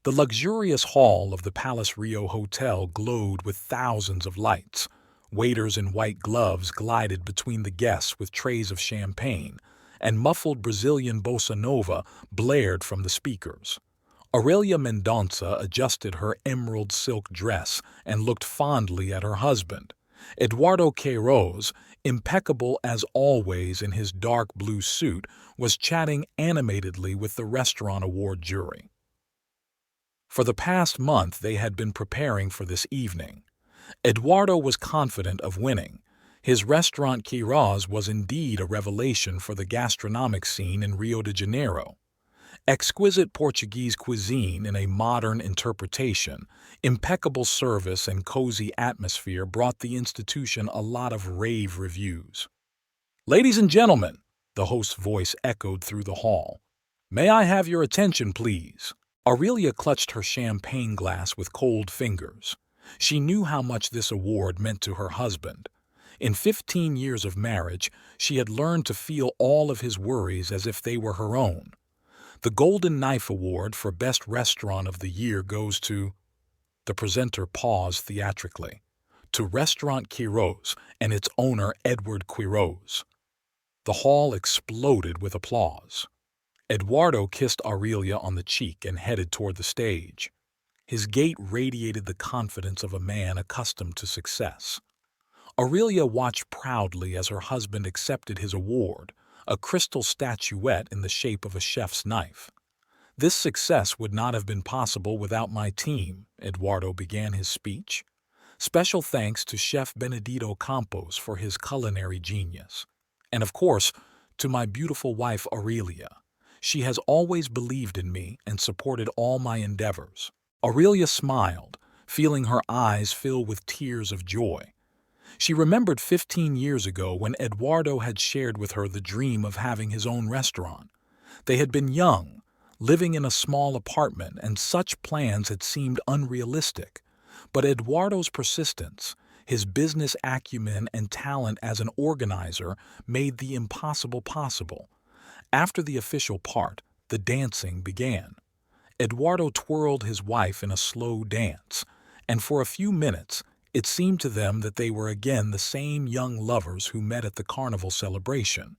The luxurious hall of the Palace Rio Hotel glowed with thousands of lights. Waiters in white gloves glided between the guests with trays of champagne, and muffled Brazilian bossa nova blared from the speakers. Aurelia Mendonça adjusted her emerald silk dress and looked fondly at her husband. Eduardo Queiroz, impeccable as always in his dark blue suit, was chatting animatedly with the restaurant award jury. For the past month they had been preparing for this evening. Eduardo was confident of winning. His restaurant Queiroz was indeed a revelation for the gastronomic scene in Rio de Janeiro. Exquisite Portuguese cuisine in a modern interpretation, impeccable service and cozy atmosphere brought the institution a lot of rave reviews. "Ladies and gentlemen," the host's voice echoed through the hall. "May I have your attention, please?" Aurelia clutched her champagne glass with cold fingers. She knew how much this award meant to her husband. In 15 years of marriage, she had learned to feel all of his worries as if they were her own. The Golden Knife Award for Best Restaurant of the Year goes to... The presenter paused theatrically. To Restaurant Queiroz and its owner Edward Queiroz. The hall exploded with applause. Eduardo kissed Aurelia on the cheek and headed toward the stage. His gait radiated the confidence of a man accustomed to success. Aurelia watched proudly as her husband accepted his award, a crystal statuette in the shape of a chef's knife. "This success would not have been possible without my team," Eduardo began his speech. "Special thanks to Chef Benedito Campos for his culinary genius. And of course, to my beautiful wife Aurelia. She has always believed in me and supported all my endeavors." Aurelia smiled, feeling her eyes fill with tears of joy. She remembered 15 years ago when Eduardo had shared with her the dream of having his own restaurant. They had been young, living in a small apartment, and such plans had seemed unrealistic. But Eduardo's persistence, his business acumen and talent as an organizer made the impossible possible. After the official part, the dancing began. Eduardo twirled his wife in a slow dance, and for a few minutes it seemed to them that they were again the same young lovers who met at the carnival celebration.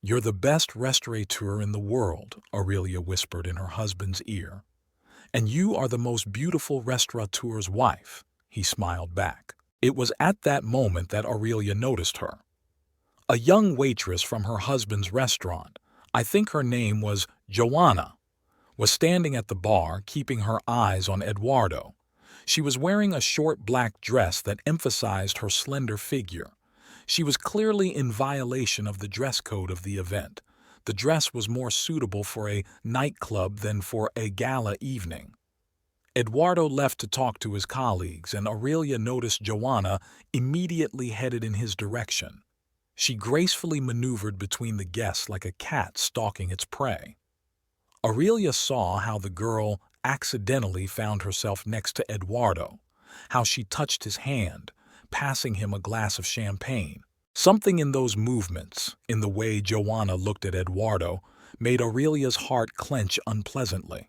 "You're the best restaurateur in the world," Aurelia whispered in her husband's ear. "And you are the most beautiful restaurateur's wife," he smiled back. It was at that moment that Aurelia noticed her. A young waitress from her husband's restaurant, I think her name was Joanna, was standing at the bar, keeping her eyes on Eduardo. She was wearing a short black dress that emphasized her slender figure. She was clearly in violation of the dress code of the event. The dress was more suitable for a nightclub than for a gala evening. Eduardo left to talk to his colleagues, and Aurelia noticed Joanna immediately headed in his direction. She gracefully maneuvered between the guests like a cat stalking its prey. Aurelia saw how the girl accidentally found herself next to Eduardo, how she touched his hand, passing him a glass of champagne. Something in those movements, in the way Joanna looked at Eduardo, made Aurelia's heart clench unpleasantly.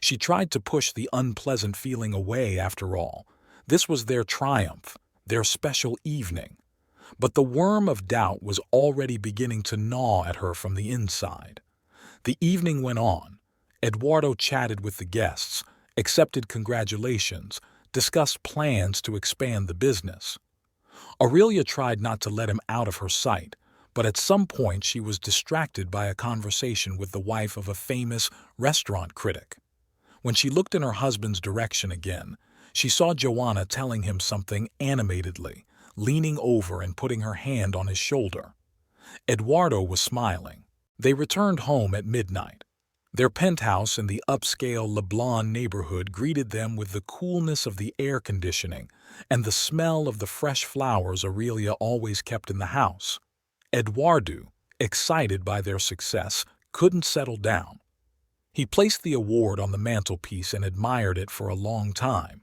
She tried to push the unpleasant feeling away after all. This was their triumph, their special evening. But the worm of doubt was already beginning to gnaw at her from the inside. The evening went on. Eduardo chatted with the guests, accepted congratulations, discussed plans to expand the business. Aurelia tried not to let him out of her sight, but at some point she was distracted by a conversation with the wife of a famous restaurant critic. When she looked in her husband's direction again, she saw Joanna telling him something animatedly, leaning over and putting her hand on his shoulder. Eduardo was smiling. They returned home at midnight. Their penthouse in the upscale Leblon neighborhood greeted them with the coolness of the air conditioning and the smell of the fresh flowers Aurelia always kept in the house. Eduardo, excited by their success, couldn't settle down. He placed the award on the mantelpiece and admired it for a long time.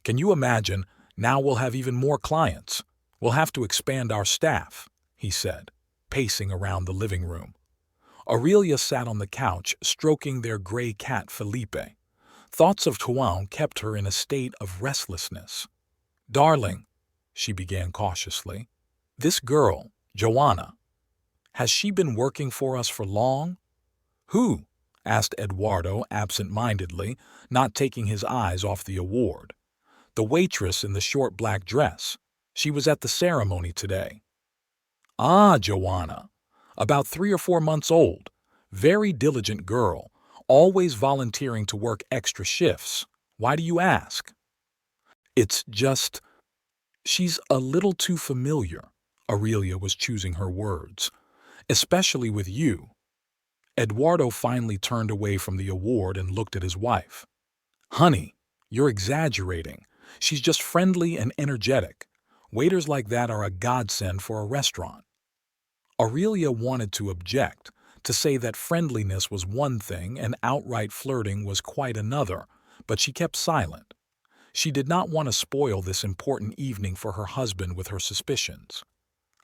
"Can you imagine? Now we'll have even more clients. We'll have to expand our staff," he said, pacing around the living room. Aurelia sat on the couch, stroking their gray cat Felipe. Thoughts of Tuan kept her in a state of restlessness. "Darling," she began cautiously, "this girl, Joanna, has she been working for us for long?" "Who?" asked Eduardo absent-mindedly, not taking his eyes off the award. "The waitress in the short black dress. She was at the ceremony today." "Ah, Joanna. About 3 or 4 months old. Very diligent girl, always volunteering to work extra shifts. Why do you ask?" "It's just, she's a little too familiar." Aurelia was choosing her words. "Especially with you." Eduardo finally turned away from the award and looked at his wife. "Honey, you're exaggerating. She's just friendly and energetic. Waiters like that are a godsend for a restaurant." Aurelia wanted to object, to say that friendliness was one thing and outright flirting was quite another, but she kept silent. She did not want to spoil this important evening for her husband with her suspicions.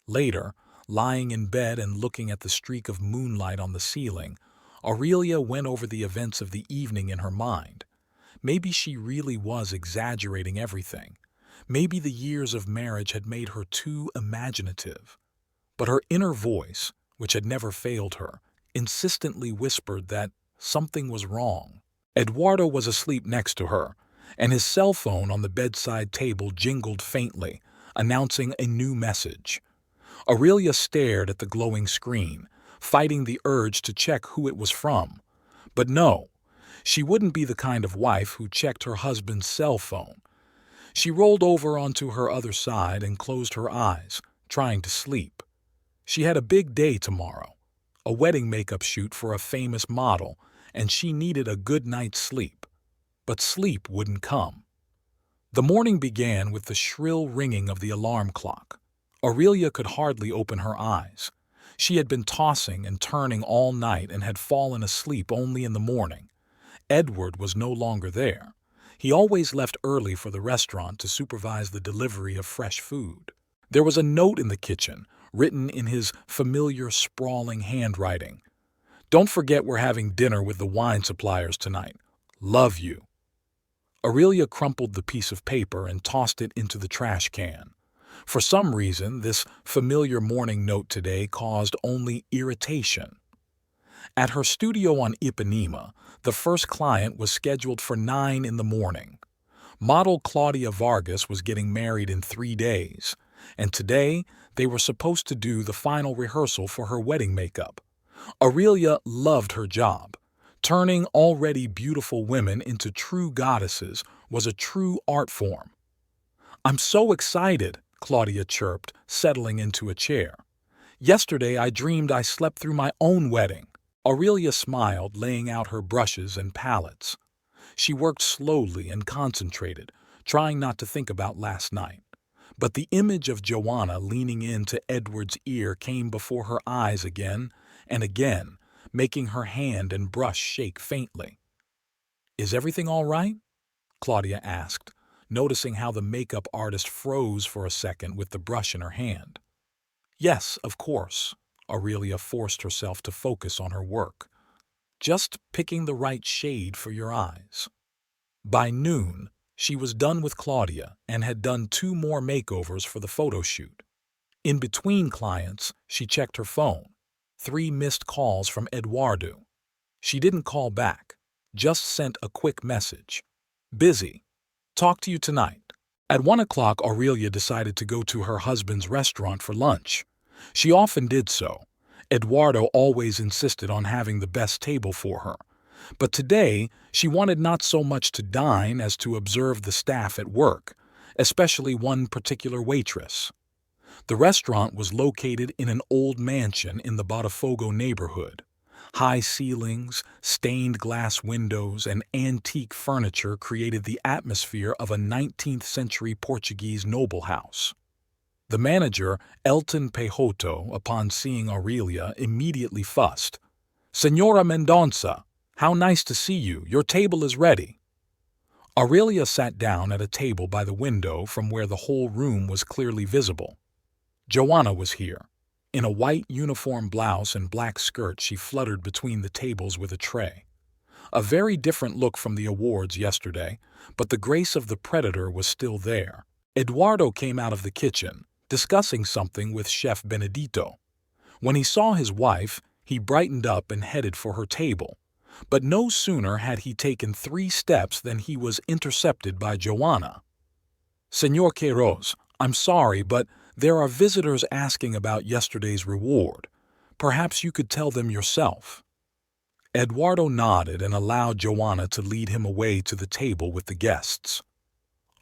Later, lying in bed and looking at the streak of moonlight on the ceiling, Aurelia went over the events of the evening in her mind. Maybe she really was exaggerating everything. Maybe the years of marriage had made her too imaginative. But her inner voice, which had never failed her, insistently whispered that something was wrong. Eduardo was asleep next to her, and his cell phone on the bedside table jingled faintly, announcing a new message. Aurelia stared at the glowing screen, fighting the urge to check who it was from. But no, she wouldn't be the kind of wife who checked her husband's cell phone. She rolled over onto her other side and closed her eyes, trying to sleep. She had a big day tomorrow, a wedding makeup shoot for a famous model, and she needed a good night's sleep. But sleep wouldn't come. The morning began with the shrill ringing of the alarm clock. Aurelia could hardly open her eyes. She had been tossing and turning all night and had fallen asleep only in the morning. Edward was no longer there. He always left early for the restaurant to supervise the delivery of fresh food. There was a note in the kitchen, written in his familiar, sprawling handwriting. "Don't forget we're having dinner with the wine suppliers tonight. Love you." Aurelia crumpled the piece of paper and tossed it into the trash can. For some reason, this familiar morning note today caused only irritation. At her studio on Ipanema, the first client was scheduled for 9 in the morning. Model Claudia Vargas was getting married in 3 days, and today they were supposed to do the final rehearsal for her wedding makeup. Aurelia loved her job. Turning already beautiful women into true goddesses was a true art form. "I'm so excited," Claudia chirped, settling into a chair. "Yesterday I dreamed I slept through my own wedding." Aurelia smiled, laying out her brushes and palettes. She worked slowly and concentrated, trying not to think about last night. But the image of Joanna leaning into Edward's ear came before her eyes again and again, making her hand and brush shake faintly. "Is everything all right?" Claudia asked, noticing how the makeup artist froze for a second with the brush in her hand. "Yes, of course." Aurelia forced herself to focus on her work. "Just picking the right shade for your eyes." By noon, she was done with Claudia and had done 2 more makeovers for the photo shoot. In between clients, she checked her phone. 3 missed calls from Eduardo. She didn't call back, just sent a quick message. "Busy. Talk to you tonight." At 1 o'clock, Aurelia decided to go to her husband's restaurant for lunch. She often did so. Eduardo always insisted on having the best table for her. But today, she wanted not so much to dine as to observe the staff at work, especially one particular waitress. The restaurant was located in an old mansion in the Botafogo neighborhood. High ceilings, stained glass windows, and antique furniture created the atmosphere of a 19th century Portuguese noble house. The manager, Elton Pejoto, upon seeing Aurelia, immediately fussed. "Señora Mendonça, how nice to see you. Your table is ready." Aurelia sat down at a table by the window from where the whole room was clearly visible. Joanna was here. In a white uniform blouse and black skirt, she fluttered between the tables with a tray. A very different look from the awards yesterday, but the grace of the predator was still there. Eduardo came out of the kitchen, discussing something with Chef Benedito. When he saw his wife, he brightened up and headed for her table. But no sooner had he taken 3 steps than he was intercepted by Joanna. "Señor Queiroz, I'm sorry, but there are visitors asking about yesterday's reward. Perhaps you could tell them yourself." Eduardo nodded and allowed Joanna to lead him away to the table with the guests.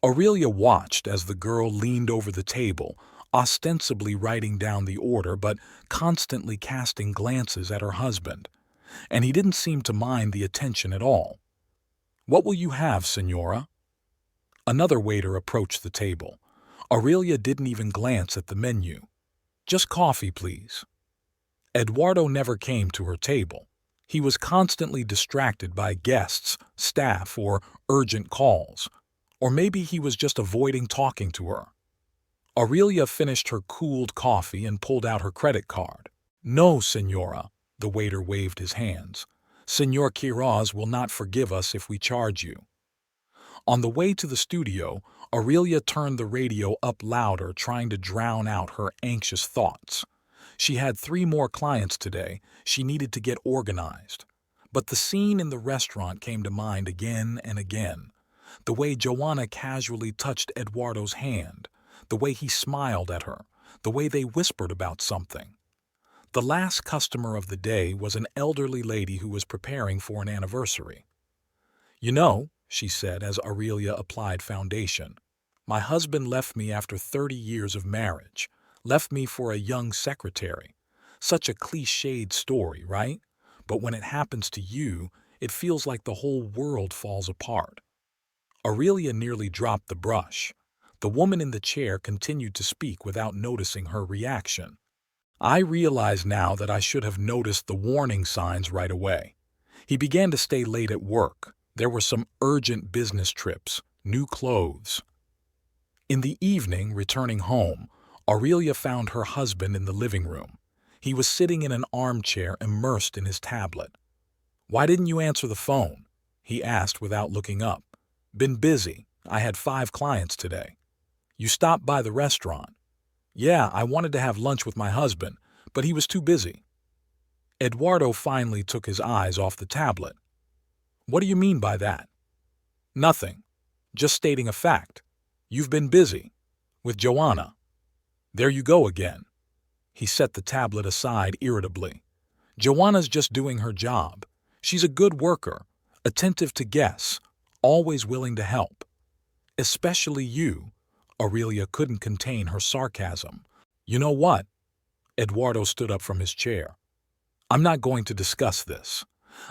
Aurelia watched as the girl leaned over the table, ostensibly writing down the order but constantly casting glances at her husband, and he didn't seem to mind the attention at all. "What will you have, Señora?" Another waiter approached the table. Aurelia didn't even glance at the menu. "Just coffee, please." Eduardo never came to her table. He was constantly distracted by guests, staff, or urgent calls. Or maybe he was just avoiding talking to her. Aurelia finished her cooled coffee and pulled out her credit card. "No, Señora," the waiter waved his hands. "Señor Queiroz will not forgive us if we charge you." On the way to the studio, Aurelia turned the radio up louder, trying to drown out her anxious thoughts. She had 3 more clients today. She needed to get organized. But the scene in the restaurant came to mind again and again. The way Joanna casually touched Eduardo's hand, the way he smiled at her, the way they whispered about something. The last customer of the day was an elderly lady who was preparing for an anniversary. "You know," she said as Aurelia applied foundation, "my husband left me after 30 years of marriage, left me for a young secretary. Such a cliched story, right? But when it happens to you, it feels like the whole world falls apart." Aurelia nearly dropped the brush. The woman in the chair continued to speak without noticing her reaction. "I realize now that I should have noticed the warning signs right away. He began to stay late at work. There were some urgent business trips, new clothes." In the evening, returning home, Aurelia found her husband in the living room. He was sitting in an armchair immersed in his tablet. "Why didn't you answer the phone?" he asked without looking up. "Been busy. I had 5 clients today." "You stopped by the restaurant." "Yeah, I wanted to have lunch with my husband, but he was too busy." Eduardo finally took his eyes off the tablet. "What do you mean by that?" "Nothing. Just stating a fact. You've been busy. With Joanna." "There you go again." He set the tablet aside irritably. "Joanna's just doing her job. She's a good worker, attentive to guests, always willing to help. Especially you." Aurelia couldn't contain her sarcasm. "You know what?" Eduardo stood up from his chair. "I'm not going to discuss this.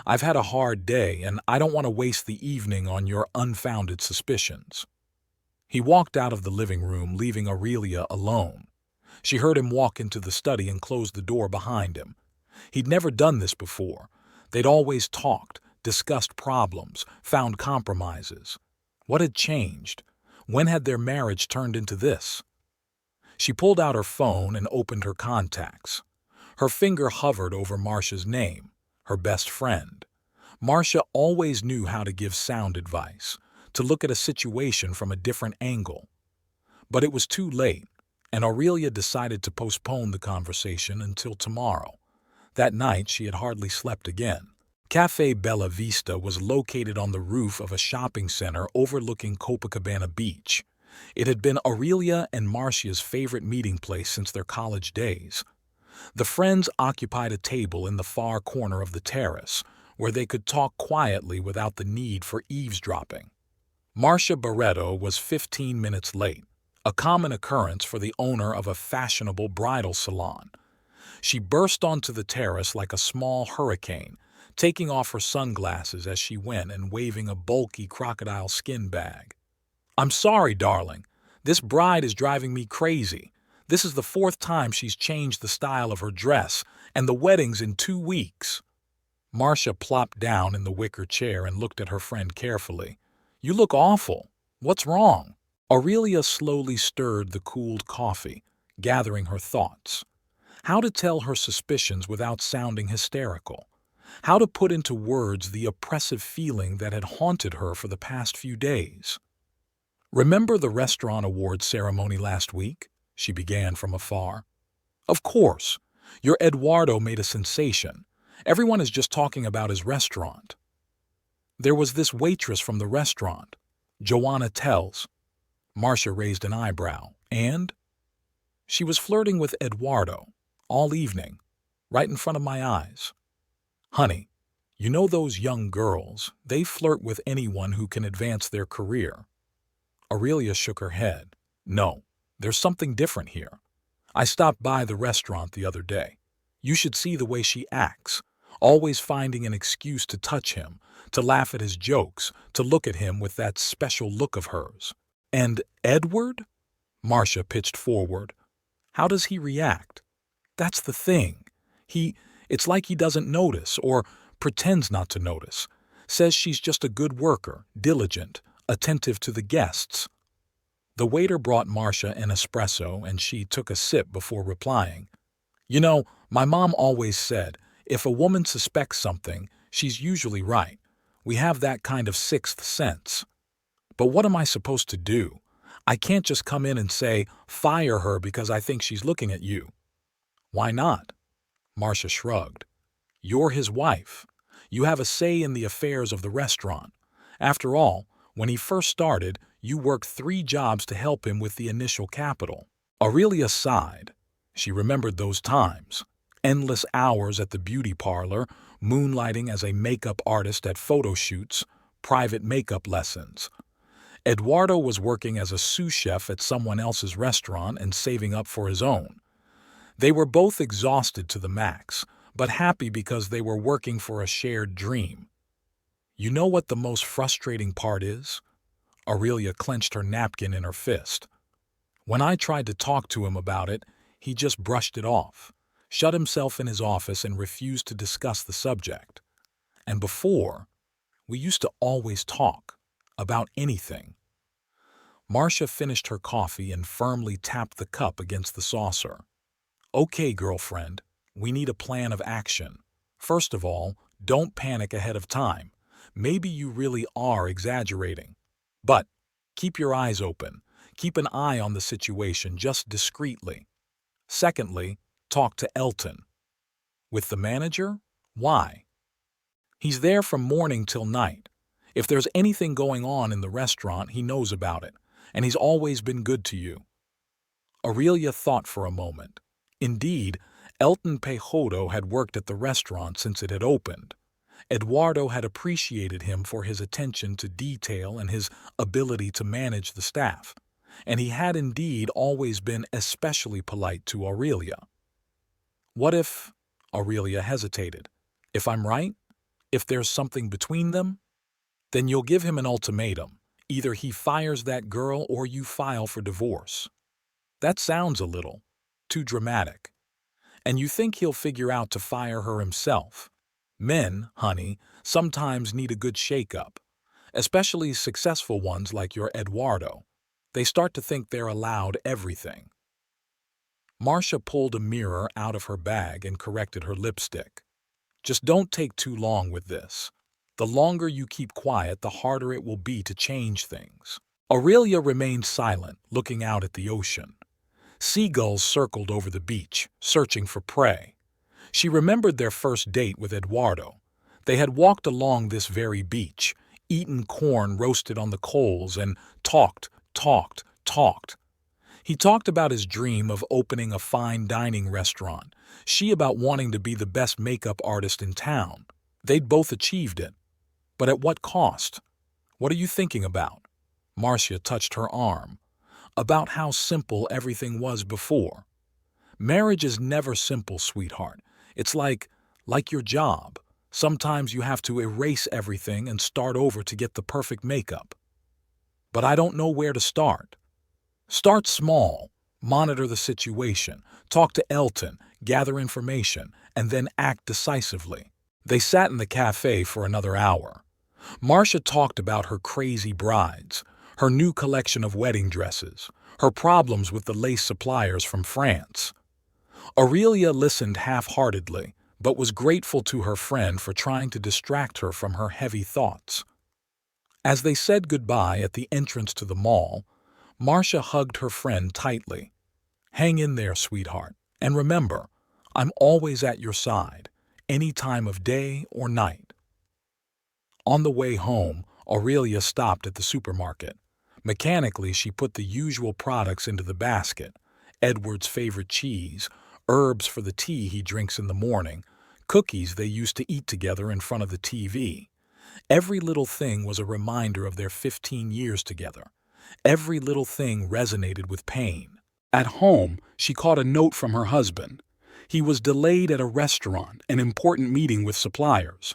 I've had a hard day, and I don't want to waste the evening on your unfounded suspicions." He walked out of the living room, leaving Aurelia alone. She heard him walk into the study and close the door behind him. He'd never done this before. They'd always talked, discussed problems, found compromises. What had changed? When had their marriage turned into this? She pulled out her phone and opened her contacts. Her finger hovered over Marcia's name, her best friend. Marcia always knew how to give sound advice, to look at a situation from a different angle. But it was too late, and Aurelia decided to postpone the conversation until tomorrow. That night she had hardly slept again. Café Bella Vista was located on the roof of a shopping center overlooking Copacabana Beach. It had been Aurelia and Marcia's favorite meeting place since their college days. The friends occupied a table in the far corner of the terrace, where they could talk quietly without the need for eavesdropping. Marcia Barreto was 15 minutes late, a common occurrence for the owner of a fashionable bridal salon. She burst onto the terrace like a small hurricane, taking off her sunglasses as she went and waving a bulky crocodile skin bag. "I'm sorry, darling. This bride is driving me crazy. This is the 4th time she's changed the style of her dress, and the wedding's in 2 weeks. Marcia plopped down in the wicker chair and looked at her friend carefully. "You look awful. What's wrong?" Aurelia slowly stirred the cooled coffee, gathering her thoughts. How to tell her suspicions without sounding hysterical? how to put into words the oppressive feeling that had haunted her for the past few days. "Remember the restaurant awards ceremony last week?" she began from afar. "Of course. Your Eduardo made a sensation. Everyone is just talking about his restaurant. There was this waitress from the restaurant, Joanna tells." Marcia raised an eyebrow. "And?" "She was flirting with Eduardo all evening, right in front of my eyes." "Honey, you know those young girls, they flirt with anyone who can advance their career." Aurelia shook her head. "No, there's something different here. I stopped by the restaurant the other day. You should see the way she acts, always finding an excuse to touch him, to laugh at his jokes, to look at him with that special look of hers." "And Edward?" Marcia pitched forward. "How does he react?" "That's the thing. It's like he doesn't notice, or pretends not to notice. Says she's just a good worker, diligent, attentive to the guests." The waiter brought Marcia an espresso, and she took a sip before replying. "You know, my mom always said, if a woman suspects something, she's usually right. We have that kind of sixth sense. But what am I supposed to do? I can't just come in and say, fire her because I think she's looking at you." "Why not?" Marcia shrugged. "You're his wife. You have a say in the affairs of the restaurant. After all, when he first started, you worked 3 jobs to help him with the initial capital." Aurelia sighed. She remembered those times. Endless hours at the beauty parlor, moonlighting as a makeup artist at photo shoots, private makeup lessons. Eduardo was working as a sous chef at someone else's restaurant and saving up for his own. They were both exhausted to the max, but happy because they were working for a shared dream. "You know what the most frustrating part is?" Aurelia clenched her napkin in her fist. "When I tried to talk to him about it, he just brushed it off, shut himself in his office and refused to discuss the subject. And before, we used to always talk about anything." Marcia finished her coffee and firmly tapped the cup against the saucer. "Okay, girlfriend, we need a plan of action. First of all, don't panic ahead of time. Maybe you really are exaggerating. But keep your eyes open. Keep an eye on the situation, just discreetly. Secondly, talk to Elton." "With the manager? Why?" "He's there from morning till night. If there's anything going on in the restaurant, he knows about it, and he's always been good to you." Aurelia thought for a moment. Indeed, Elton Pejodo had worked at the restaurant since it had opened. Eduardo had appreciated him for his attention to detail and his ability to manage the staff, and he had indeed always been especially polite to Aurelia. "What if—" Aurelia hesitated. "If I'm right? If there's something between them? Then you'll give him an ultimatum. Either he fires that girl or you file for divorce." "That sounds a little too dramatic. And you think he'll figure out to fire her himself? Men, honey, sometimes need a good shake-up, especially successful ones like your Eduardo. They start to think they're allowed everything." Marcia pulled a mirror out of her bag and corrected her lipstick. "Just don't take too long with this. The longer you keep quiet, the harder it will be to change things." Aurelia remained silent, looking out at the ocean. Seagulls circled over the beach, searching for prey. She remembered their first date with Eduardo. They had walked along this very beach, eaten corn roasted on the coals, and talked. He talked about his dream of opening a fine dining restaurant, she about wanting to be the best makeup artist in town. They'd both achieved it. But at what cost? "What are you thinking about?" Marcia touched her arm. "About how simple everything was before. Marriage is never simple, sweetheart. It's like your job. Sometimes you have to erase everything and start over to get the perfect makeup." "But I don't know where to start." "Start small. Monitor the situation. Talk to Elton, gather information, and then act decisively." They sat in the cafe for another hour. Marcia talked about her crazy brides, her new collection of wedding dresses, her problems with the lace suppliers from France. Aurelia listened half-heartedly, but was grateful to her friend for trying to distract her from her heavy thoughts. As they said goodbye at the entrance to the mall, Marcia hugged her friend tightly. "Hang in there, sweetheart, and remember, I'm always at your side, any time of day or night." On the way home, Aurelia stopped at the supermarket. Mechanically, she put the usual products into the basket: Edward's favorite cheese, herbs for the tea he drinks in the morning, cookies they used to eat together in front of the TV. Every little thing was a reminder of their 15 years together. Every little thing resonated with pain. At home, she caught a note from her husband. He was delayed at a restaurant, an important meeting with suppliers.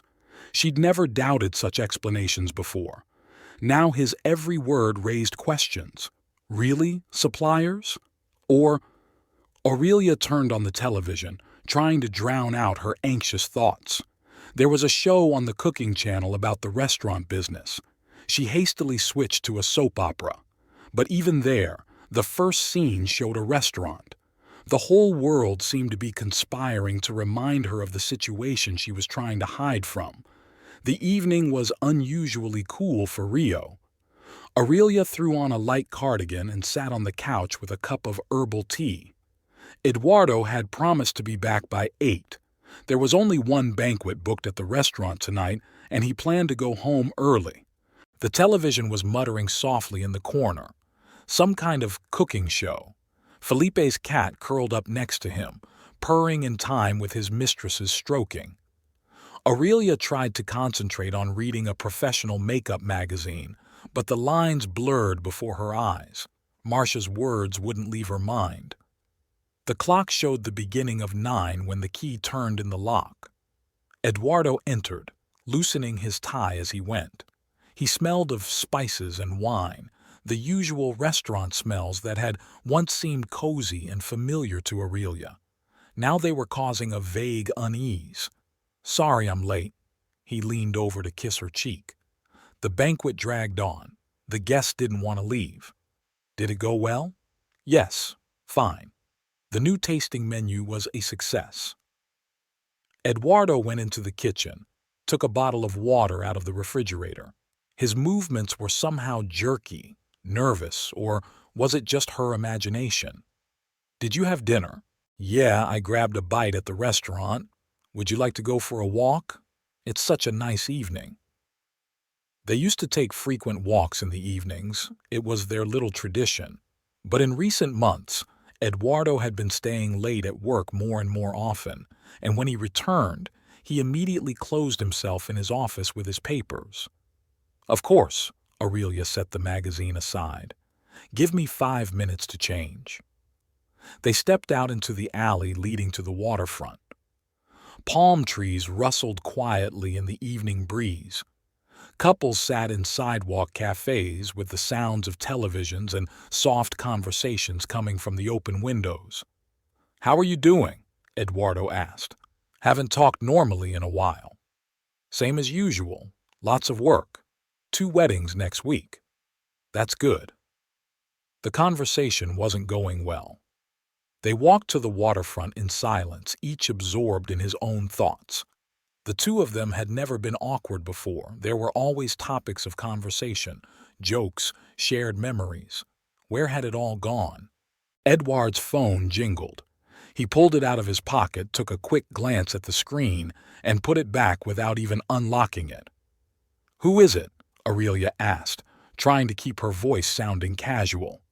She'd never doubted such explanations before. Now his every word raised questions. Really, suppliers? Or... Aurelia turned on the television, trying to drown out her anxious thoughts. There was a show on the cooking channel about the restaurant business. She hastily switched to a soap opera. But even there, the first scene showed a restaurant. The whole world seemed to be conspiring to remind her of the situation she was trying to hide from. The evening was unusually cool for Rio. Aurelia threw on a light cardigan and sat on the couch with a cup of herbal tea. Eduardo had promised to be back by 8. There was only one banquet booked at the restaurant tonight, and he planned to go home early. The television was muttering softly in the corner. Some kind of cooking show. Felipe's cat curled up next to him, purring in time with his mistress's stroking. Aurelia tried to concentrate on reading a professional makeup magazine, but the lines blurred before her eyes. Marcia's words wouldn't leave her mind. The clock showed the beginning of 9 when the key turned in the lock. Eduardo entered, loosening his tie as he went. He smelled of spices and wine, the usual restaurant smells that had once seemed cozy and familiar to Aurelia. Now they were causing a vague unease. "Sorry I'm late." He leaned over to kiss her cheek. The banquet dragged on. The guests didn't want to leave. Did it go well? Yes, fine. The new tasting menu was a success. Eduardo went into the kitchen, took a bottle of water out of the refrigerator. His movements were somehow jerky, nervous, or was it just her imagination? "Did you have dinner?" "Yeah, I grabbed a bite at the restaurant. Would you like to go for a walk? It's such a nice evening." They used to take frequent walks in the evenings. It was their little tradition. But in recent months, Eduardo had been staying late at work more and more often, and when he returned, he immediately closed himself in his office with his papers. "Of course," Aurelia set the magazine aside. "Give me 5 minutes to change." They stepped out into the alley leading to the waterfront. Palm trees rustled quietly in the evening breeze. Couples sat in sidewalk cafes with the sounds of televisions and soft conversations coming from the open windows. "How are you doing?" Eduardo asked. "Haven't talked normally in a while." "Same as usual. Lots of work. 2 weddings next week." "That's good." The conversation wasn't going well. They walked to the waterfront in silence, each absorbed in his own thoughts. The two of them had never been awkward before. There were always topics of conversation, jokes, shared memories. Where had it all gone? Edward's phone jingled. He pulled it out of his pocket, took a quick glance at the screen, and put it back without even unlocking it. "Who is it?" Aurelia asked, trying to keep her voice sounding casual.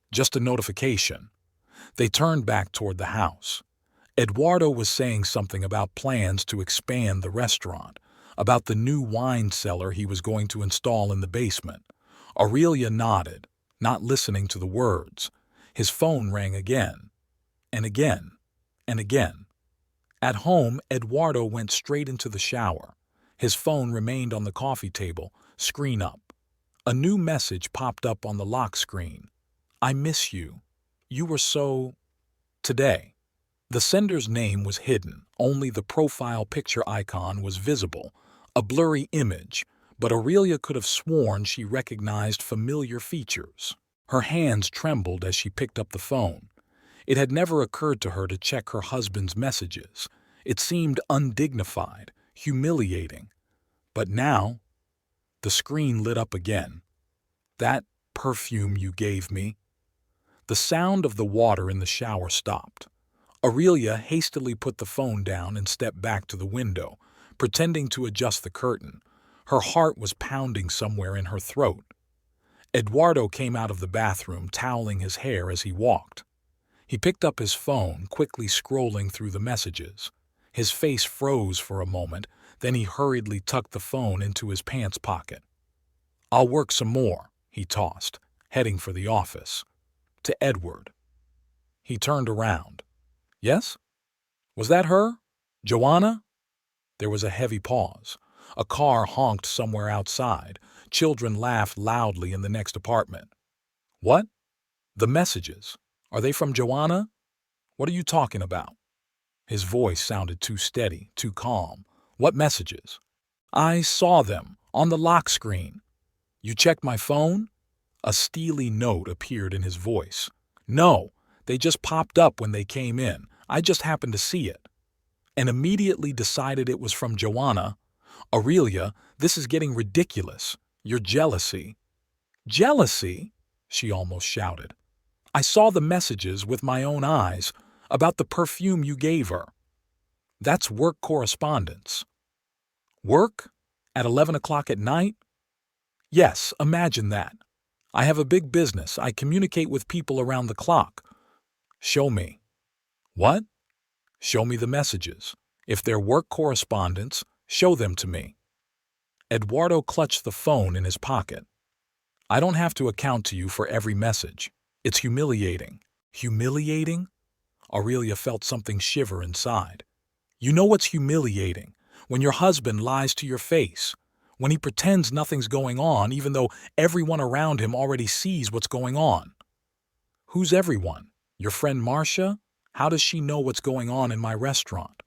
Just a notification." They turned back toward the house. Eduardo was saying something about plans to expand the restaurant, about the new wine cellar he was going to install in the basement. Aurelia nodded, not listening to the words. His phone rang again, and again, and again. At home, Eduardo went straight into the shower. His phone remained on the coffee table, screen up. A new message popped up on the lock screen. "I miss you. You were so... today." The sender's name was hidden, only the profile picture icon was visible, a blurry image, but Aurelia could have sworn she recognized familiar features. Her hands trembled as she picked up the phone. It had never occurred to her to check her husband's messages. It seemed undignified, humiliating. But now, the screen lit up again. "That perfume you gave me." The sound of the water in the shower stopped. Aurelia hastily put the phone down and stepped back to the window, pretending to adjust the curtain. Her heart was pounding somewhere in her throat. Eduardo came out of the bathroom, toweling his hair as he walked. He picked up his phone, quickly scrolling through the messages. His face froze for a moment, then he hurriedly tucked the phone into his pants pocket. "I'll work some more," he tossed, heading for the office. To Edward. He turned around. "Yes? Was that her? Joanna?" There was a heavy pause. A car honked somewhere outside. Children laughed loudly in the next apartment. "What? The messages. Are they from Joanna? What are you talking about?" His voice sounded too steady, too calm. "What messages?" "I saw them, on the lock screen." "You checked my phone?" A steely note appeared in his voice. "No, they just popped up when they came in. I just happened to see it." And immediately decided it was from Joanna. "Aurelia, this is getting ridiculous. Your jealousy." "Jealousy?" she almost shouted. "I saw the messages with my own eyes about the perfume you gave her." "That's work correspondence." "Work? At 11 o'clock at night?" "Yes, imagine that. I have a big business. I communicate with people around the clock." "Show me." "What?" "Show me the messages. If they're work correspondence, show them to me." Eduardo clutched the phone in his pocket. "I don't have to account to you for every message. It's humiliating." "Humiliating?" Aurelia felt something shiver inside. "You know what's humiliating? When your husband lies to your face. When he pretends nothing's going on, even though everyone around him already sees what's going on." "Who's everyone? Your friend Marcia? How does she know what's going on in my restaurant?"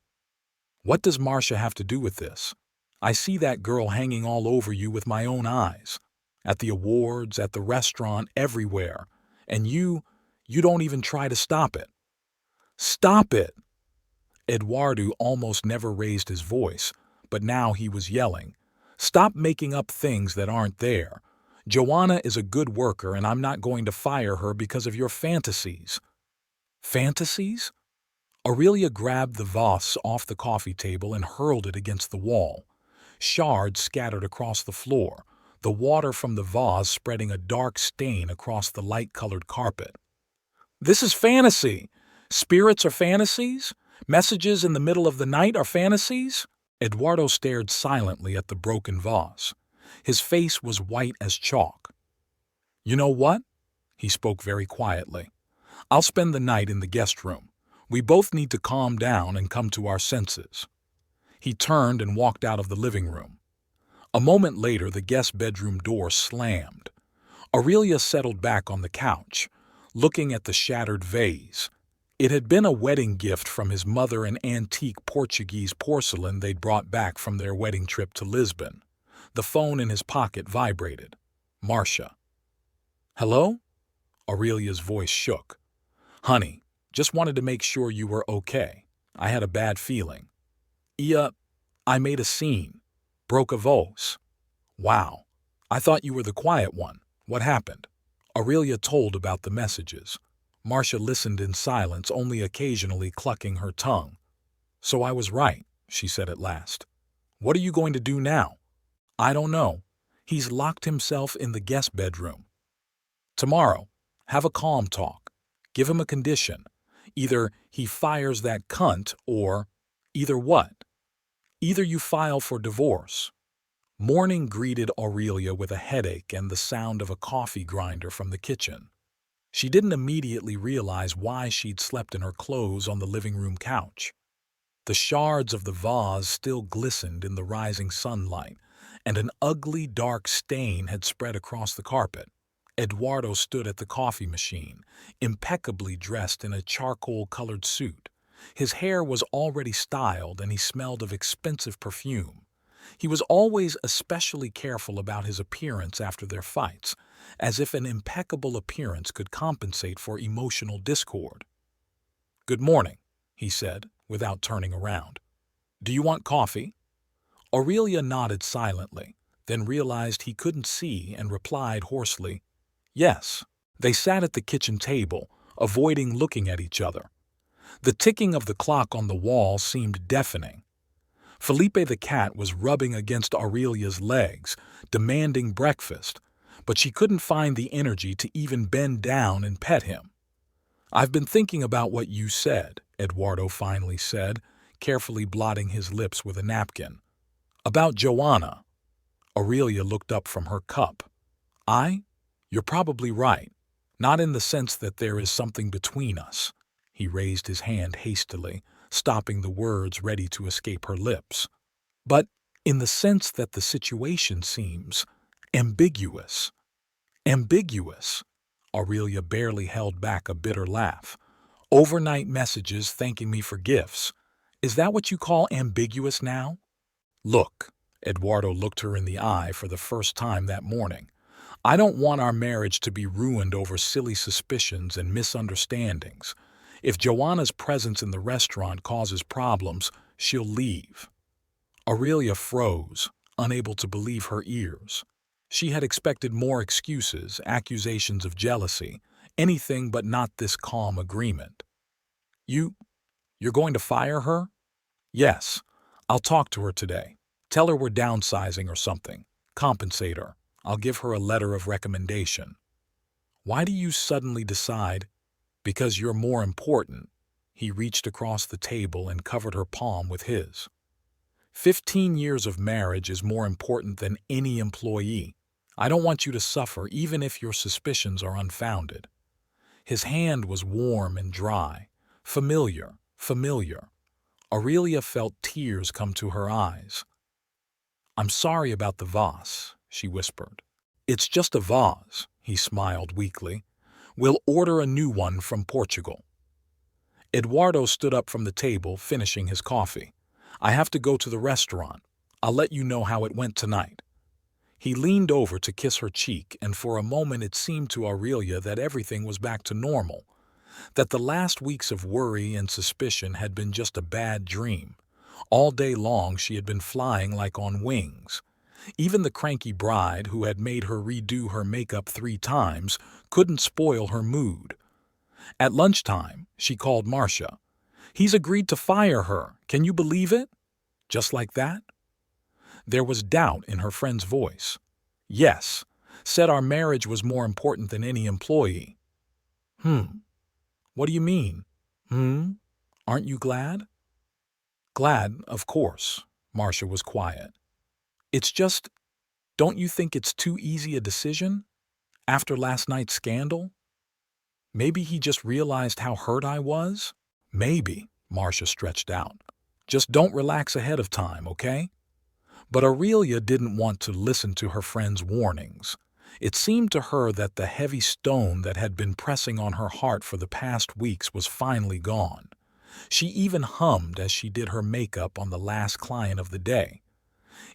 "What does Marcia have to do with this? I see that girl hanging all over you with my own eyes. At the awards, at the restaurant, everywhere. And you don't even try to stop it." "Stop it!" Eduardo almost never raised his voice, but now he was yelling. "Stop making up things that aren't there. Joanna is a good worker and I'm not going to fire her because of your fantasies." "Fantasies?" Aurelia grabbed the vase off the coffee table and hurled it against the wall. Shards scattered across the floor, the water from the vase spreading a dark stain across the light-colored carpet. "This is fantasy! Spirits are fantasies? Messages in the middle of the night are fantasies?" Eduardo stared silently at the broken vase. His face was white as chalk. "You know what?" He spoke very quietly. "I'll spend the night in the guest room. We both need to calm down and come to our senses." He turned and walked out of the living room. A moment later, the guest bedroom door slammed. Aurelia settled back on the couch, looking at the shattered vase. It had been a wedding gift from his mother, an antique Portuguese porcelain they'd brought back from their wedding trip to Lisbon. The phone in his pocket vibrated. Marcia. "Hello?" Aurelia's voice shook. "Honey, just wanted to make sure you were okay. I had a bad feeling." I made a scene. Broke a vase." "Wow. I thought you were the quiet one. What happened?" Aurelia told about the messages. Marcia listened in silence, only occasionally clucking her tongue. "So I was right," she said at last. "What are you going to do now?" "I don't know. He's locked himself in the guest bedroom." "Tomorrow, have a calm talk. Give him a condition. Either he fires that cunt or—" "Either what?" "Either you file for divorce." Morning greeted Aurelia with a headache and the sound of a coffee grinder from the kitchen. She didn't immediately realize why she'd slept in her clothes on the living room couch. The shards of the vase still glistened in the rising sunlight, and an ugly dark stain had spread across the carpet. Eduardo stood at the coffee machine, impeccably dressed in a charcoal-colored suit. His hair was already styled and he smelled of expensive perfume. He was always especially careful about his appearance after their fights, as if an impeccable appearance could compensate for emotional discord. "Good morning," he said, without turning around. "Do you want coffee?" Aurelia nodded silently, then realized he couldn't see and replied hoarsely, "Yes." They sat at the kitchen table, avoiding looking at each other. The ticking of the clock on the wall seemed deafening. Felipe the cat was rubbing against Aurelia's legs, demanding breakfast, but she couldn't find the energy to even bend down and pet him. "I've been thinking about what you said," Eduardo finally said, carefully blotting his lips with a napkin. "About Joanna." Aurelia looked up from her cup. You're probably right. Not in the sense that there is something between us." He raised his hand hastily, stopping the words ready to escape her lips. "But in the sense that the situation seems ambiguous." "Ambiguous?" Aurelia barely held back a bitter laugh. "Overnight messages thanking me for gifts. Is that what you call ambiguous now?" "Look," Eduardo looked her in the eye for the first time that morning. "I don't want our marriage to be ruined over silly suspicions and misunderstandings. If Joanna's presence in the restaurant causes problems, she'll leave." Aurelia froze, unable to believe her ears. She had expected more excuses, accusations of jealousy, anything but not this calm agreement. You're going to fire her?" "Yes. I'll talk to her today. Tell her we're downsizing or something. Compensate her. I'll give her a letter of recommendation." "Why do you suddenly decide?" "Because you're more important." He reached across the table and covered her palm with his. 15 years of marriage is more important than any employee. I don't want you to suffer even if your suspicions are unfounded." His hand was warm and dry. Familiar. Aurelia felt tears come to her eyes. "I'm sorry about the vase," she whispered. "It's just a vase," he smiled weakly. "We'll order a new one from Portugal." Eduardo stood up from the table, finishing his coffee. "I have to go to the restaurant. I'll let you know how it went tonight." He leaned over to kiss her cheek, and for a moment it seemed to Aurelia that everything was back to normal, that the last weeks of worry and suspicion had been just a bad dream. All day long she had been flying like on wings. Even the cranky bride, who had made her redo her makeup 3 times, couldn't spoil her mood. At lunchtime, she called Marcia. "He's agreed to fire her. Can you believe it?" Just like that? There was doubt in her friend's voice. "Yes. Said our marriage was more important than any employee." What do you mean? Aren't you glad?" "Glad, of course." Marcia was quiet. "It's just, don't you think it's too easy a decision? After last night's scandal? Maybe he just realized how hurt I was?" "Maybe," Marcia stretched out. "Just don't relax ahead of time, okay?" But Aurelia didn't want to listen to her friend's warnings. It seemed to her that the heavy stone that had been pressing on her heart for the past weeks was finally gone. She even hummed as she did her makeup on the last client of the day.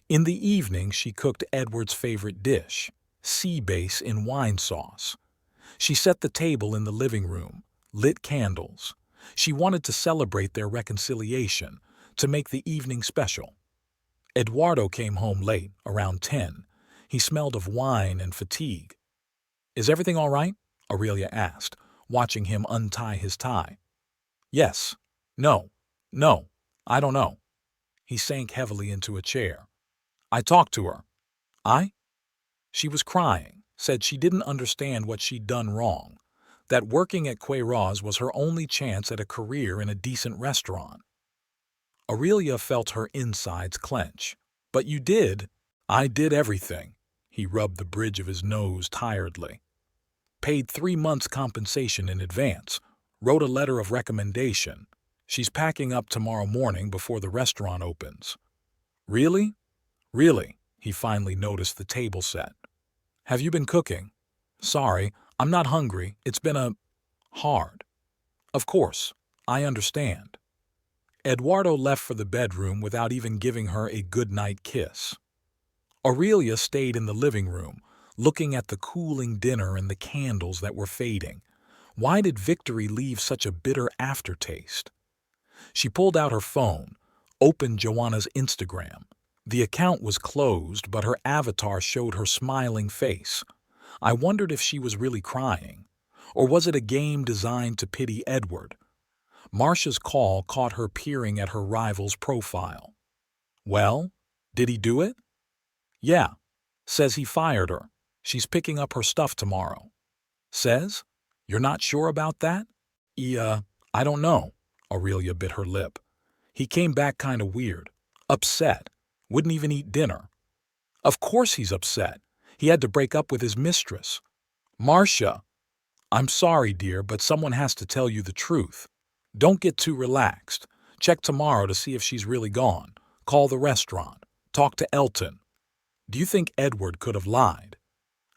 In the evening, she cooked Edward's favorite dish, sea bass in wine sauce. She set the table in the living room, lit candles. She wanted to celebrate their reconciliation, to make the evening special. Eduardo came home late, around 10. He smelled of wine and fatigue. "Is everything all right?" Aurelia asked, watching him untie his tie. "Yes. No. I don't know." He sank heavily into a chair. "I talked to her." "I?" "She was crying, said she didn't understand what she'd done wrong, that working at Queiroz was her only chance at a career in a decent restaurant." Aurelia felt her insides clench. "But you did." "I did everything." He rubbed the bridge of his nose tiredly. "Paid 3 months' compensation in advance. Wrote a letter of recommendation. She's packing up tomorrow morning before the restaurant opens." "Really?" "Really." He finally noticed the table set. "Have you been cooking?" "Sorry, I'm not hungry. It's been hard." "Of course. I understand." Eduardo left for the bedroom without even giving her a good-night kiss. Aurelia stayed in the living room, looking at the cooling dinner and the candles that were fading, Why did victory leave such a bitter aftertaste? She pulled out her phone, opened Joanna's Instagram. The account was closed, but her avatar showed her smiling face. I wondered if she was really crying. Or was it a game designed to pity Edward? Marcia's call caught her peering at her rival's profile. Well, did he do it? Yeah. Says he fired her. She's picking up her stuff tomorrow. Says? You're not sure about that? I don't know. Aurelia bit her lip. He came back kind of weird. Upset. Wouldn't even eat dinner. Of course he's upset. He had to break up with his mistress. Marcia! I'm sorry, dear, but someone has to tell you the truth. Don't get too relaxed. Check tomorrow to see if she's really gone. Call the restaurant. Talk to Elton. Do you think Edward could have lied?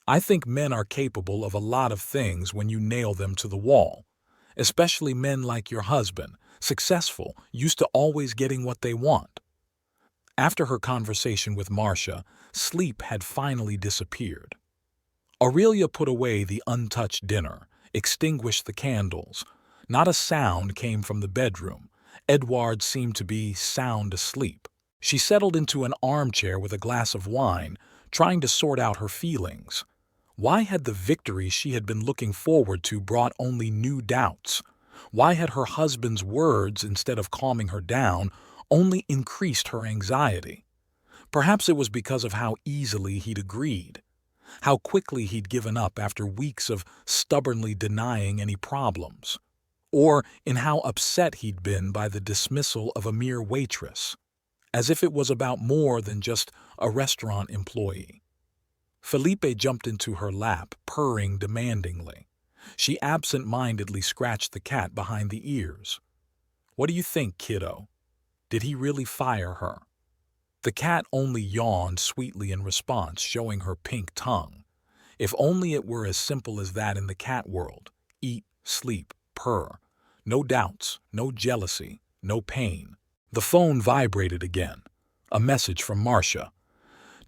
I think men are capable of a lot of things when you nail them to the wall. Especially men like your husband, successful, used to always getting what they want. After her conversation with Marcia, sleep had finally disappeared. Aurelia put away the untouched dinner, extinguished the candles. Not a sound came from the bedroom. Edward seemed to be sound asleep. She settled into an armchair with a glass of wine, trying to sort out her feelings. Why had the victory she had been looking forward to brought only new doubts? Why had her husband's words, instead of calming her down, only increased her anxiety? Perhaps it was because of how easily he'd agreed, how quickly he'd given up after weeks of stubbornly denying any problems, or in how upset he'd been by the dismissal of a mere waitress, as if it was about more than just a restaurant employee. Felipe jumped into her lap, purring demandingly. She absent-mindedly scratched the cat behind the ears. What do you think, kiddo? Did he really fire her? The cat only yawned sweetly in response, showing her pink tongue. If only it were as simple as that in the cat world. Eat, sleep, purr. No doubts, no jealousy, no pain. The phone vibrated again. A message from Marcia.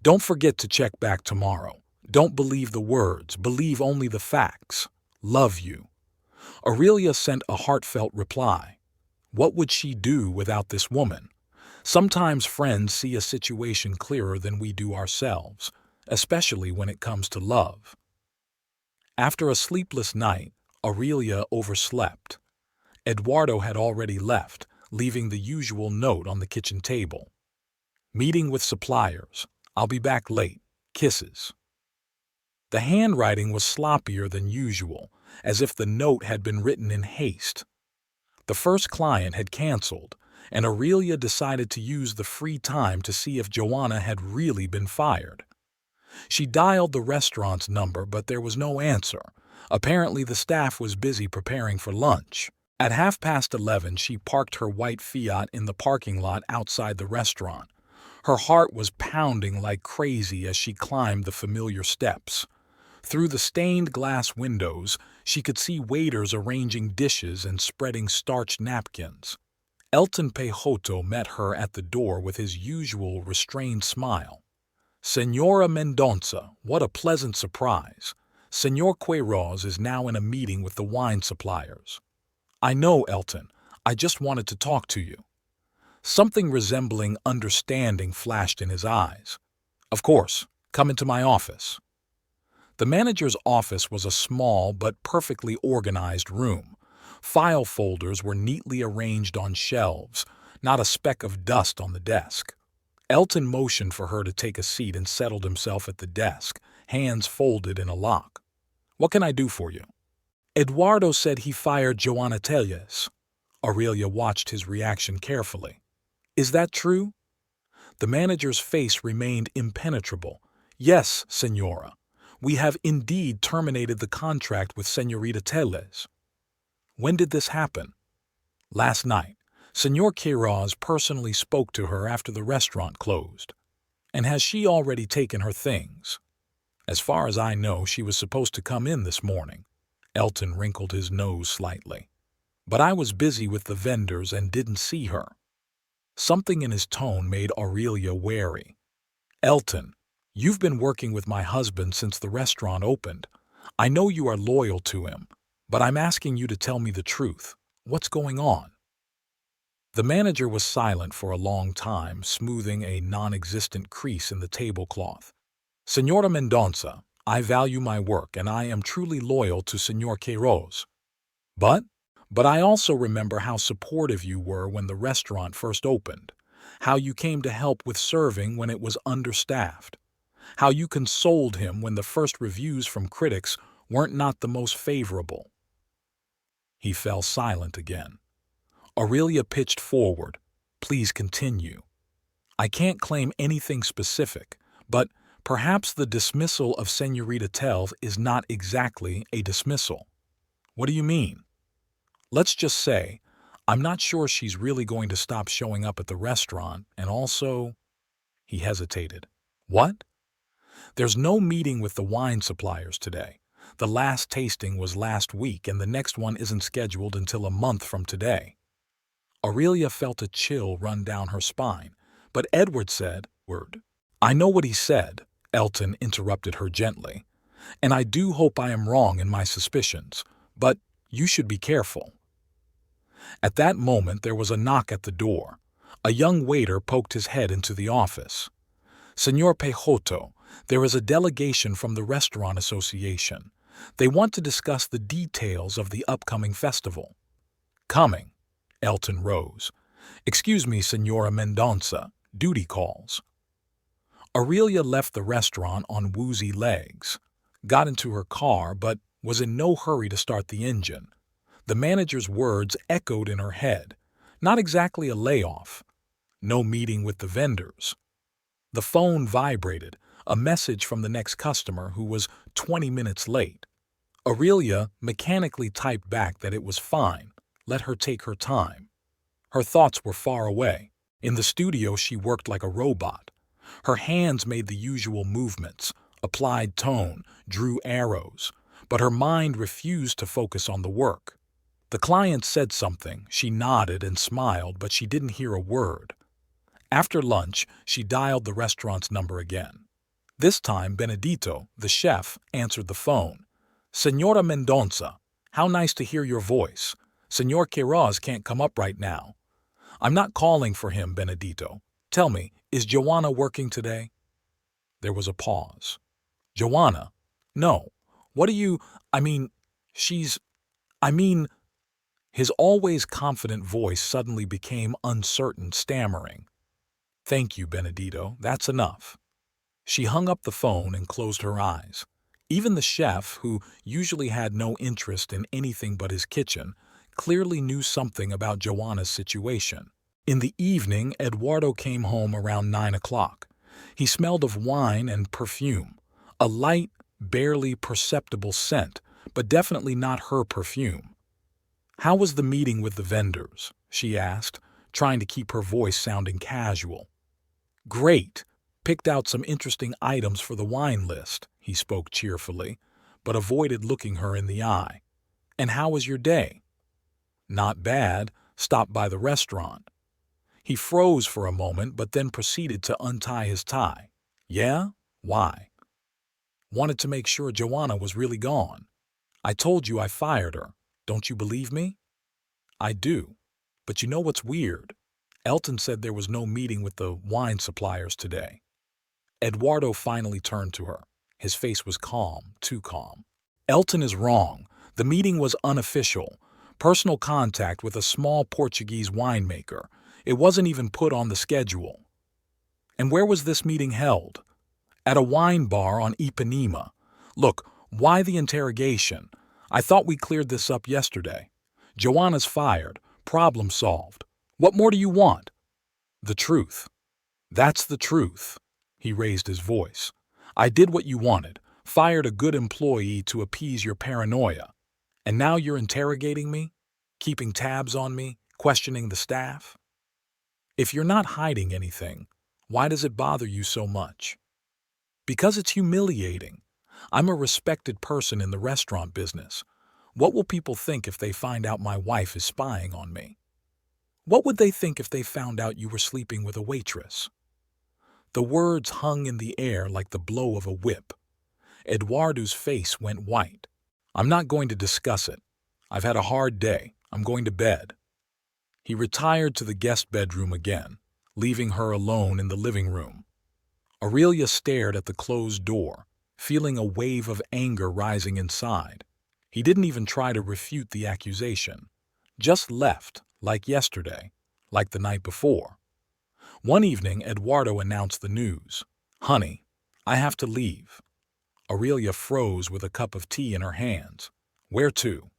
Don't forget to check back tomorrow. Don't believe the words, believe only the facts. Love you. Aurelia sent a heartfelt reply. What would she do without this woman? Sometimes friends see a situation clearer than we do ourselves, especially when it comes to love. After a sleepless night, Aurelia overslept. Eduardo had already left, leaving the usual note on the kitchen table. Meeting with suppliers. I'll be back late. Kisses. The handwriting was sloppier than usual, as if the note had been written in haste. The first client had canceled, and Aurelia decided to use the free time to see if Joanna had really been fired. She dialed the restaurant's number, but there was no answer. Apparently the staff was busy preparing for lunch. At 11:30, she parked her white Fiat in the parking lot outside the restaurant. Her heart was pounding like crazy as she climbed the familiar steps. Through the stained glass windows, she could see waiters arranging dishes and spreading starched napkins. Elton Pejoto met her at the door with his usual restrained smile. Senora Mendonça, what a pleasant surprise. Senor Queiroz is now in a meeting with the wine suppliers. I know, Elton. I just wanted to talk to you. Something resembling understanding flashed in his eyes. Of course, come into my office. The manager's office was a small but perfectly organized room. File folders were neatly arranged on shelves, not a speck of dust on the desk. Elton motioned for her to take a seat and settled himself at the desk, hands folded in a lock. What can I do for you? Eduardo said he fired Joanna Telles. Aurelia watched his reaction carefully. Is that true? The manager's face remained impenetrable. Yes, senora. We have indeed terminated the contract with Senorita Telles. When did this happen? Last night. Senor Queiroz personally spoke to her after the restaurant closed. And has she already taken her things? As far as I know, she was supposed to come in this morning. Elton wrinkled his nose slightly. But I was busy with the vendors and didn't see her. Something in his tone made Aurelia wary. Elton, you've been working with my husband since the restaurant opened. I know you are loyal to him, But I'm asking you to tell me the truth. What's going on? The manager was silent for a long time, smoothing a non-existent crease in the tablecloth. Senora Mendonça, I value my work and I am truly loyal to Senor Queiroz. But, but I also remember how supportive you were when the restaurant first opened, how you came to help with serving when it was understaffed, how you consoled him when the first reviews from critics weren't not the most favorable. He fell silent again. Aurelia pitched forward. Please continue. I can't claim anything specific, but perhaps the dismissal of Señorita Telv is not exactly a dismissal. What do you mean? Let's just say, I'm not sure she's really going to stop showing up at the restaurant, and also... He hesitated. What? There's no meeting with the wine suppliers today. The last tasting was last week, and the next one isn't scheduled until a month from today. Aurelia felt a chill run down her spine, but Edward said, "Word." I know what he said, Elton interrupted her gently, and I do hope I am wrong in my suspicions, but you should be careful. At that moment there was a knock at the door. A young waiter poked his head into the office. Senor Pejoto, there is a delegation from the Restaurant Association. They want to discuss the details of the upcoming festival. Coming. Elton rose. Excuse me, Senora Mendonça, duty calls. Aurelia left the restaurant on woozy legs, got into her car, but was in no hurry to start the engine. The manager's words echoed in her head. Not exactly a layoff. No meeting with the vendors. The phone vibrated, a message from the next customer who was 20 minutes late. Aurelia mechanically typed back that it was fine. Let her take her time. Her thoughts were far away. In the studio she worked like a robot. Her hands made the usual movements, applied tone, drew arrows, but her mind refused to focus on the work. The client said something, she nodded and smiled, but she didn't hear a word. After lunch, she dialed the restaurant's number again. This time Benedito, the chef, answered the phone. Senora Mendonça, how nice to hear your voice. Senor Queiroz can't come up right now. I'm not calling for him, Benedito. Tell me, is Joanna working today? There was a pause. Joanna? No. What do you... she's... His always confident voice suddenly became uncertain, stammering. Thank you, Benedito. That's enough. She hung up the phone and closed her eyes. Even the chef, who usually had no interest in anything but his kitchen, clearly knew something about Joanna's situation. In the evening, Eduardo came home around 9 o'clock. He smelled of wine and perfume, a light, barely perceptible scent, but definitely not her perfume. How was the meeting with the vendors? She asked, trying to keep her voice sounding casual. Great. Picked out some interesting items for the wine list, he spoke cheerfully, but avoided looking her in the eye. And how was your day? Not bad. Stopped by the restaurant. He froze for a moment, but then proceeded to untie his tie. Yeah? Why? Wanted to make sure Joanna was really gone. I told you I fired her. Don't you believe me? I do. But you know what's weird? Elton said there was no meeting with the wine suppliers today. Eduardo finally turned to her. His face was calm, too calm. Elton is wrong. The meeting was unofficial. Personal contact with a small Portuguese winemaker. It wasn't even put on the schedule. And where was this meeting held? At a wine bar on Ipanema. Look, why the interrogation? I thought we cleared this up yesterday. Joanna's fired. Problem solved. What more do you want? The truth. That's the truth. He raised his voice. I did what you wanted. Fired a good employee to appease your paranoia. And now you're interrogating me? Keeping tabs on me? Questioning the staff? If you're not hiding anything, why does it bother you so much? Because it's humiliating. I'm a respected person in the restaurant business. What will people think if they find out my wife is spying on me? What would they think if they found out you were sleeping with a waitress? The words hung in the air like the blow of a whip. Eduardo's face went white. I'm not going to discuss it. I've had a hard day. I'm going to bed." He retired to the guest bedroom again, leaving her alone in the living room. Aurelia stared at the closed door, feeling a wave of anger rising inside. He didn't even try to refute the accusation. Just left, like yesterday, like the night before. One evening, Eduardo announced the news. "Honey, I have to leave." Aurelia froze with a cup of tea in her hands. "Where to?"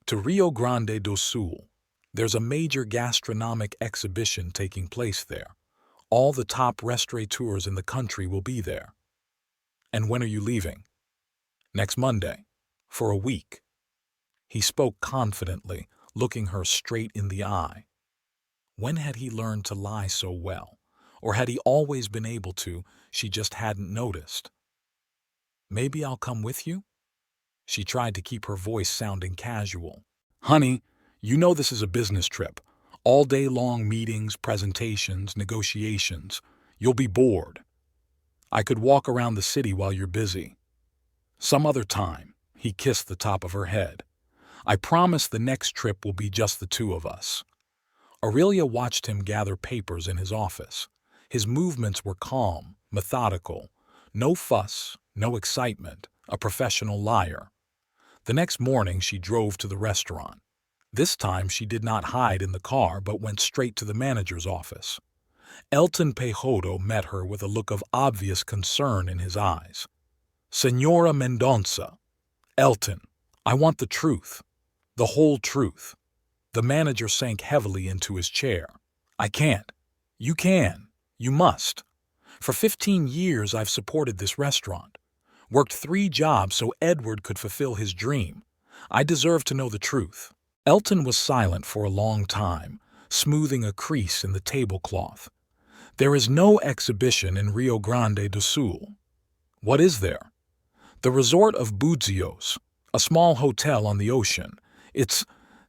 "To Rio Grande do Sul. There's a major gastronomic exhibition taking place there. All the top restaurateurs in the country will be there." "And when are you leaving?" "Next Monday. For a week." He spoke confidently, looking her straight in the eye. When had he learned to lie so well? Or had he always been able to, she just hadn't noticed? "Maybe I'll come with you?" She tried to keep her voice sounding casual. "Honey, you know this is a business trip. All day long meetings, presentations, negotiations. You'll be bored. I could walk around the city while you're busy." "Some other time." He kissed the top of her head. "I promise the next trip will be just the two of us." Aurelia watched him gather papers in his office. His movements were calm, methodical. No fuss, no excitement, a professional liar. The next morning she drove to the restaurant. This time she did not hide in the car but went straight to the manager's office. Elton Pejodo met her with a look of obvious concern in his eyes. "Señora Mendonça." "Elton, I want the truth. The whole truth." The manager sank heavily into his chair. "I can't." "You can. You must. For 15 years I've supported this restaurant. Worked 3 jobs so Edward could fulfill his dream. I deserve to know the truth." Elton was silent for a long time, smoothing a crease in the tablecloth. "There is no exhibition in Rio Grande do Sul." "What is there?" "The resort of Buzios, a small hotel on the ocean.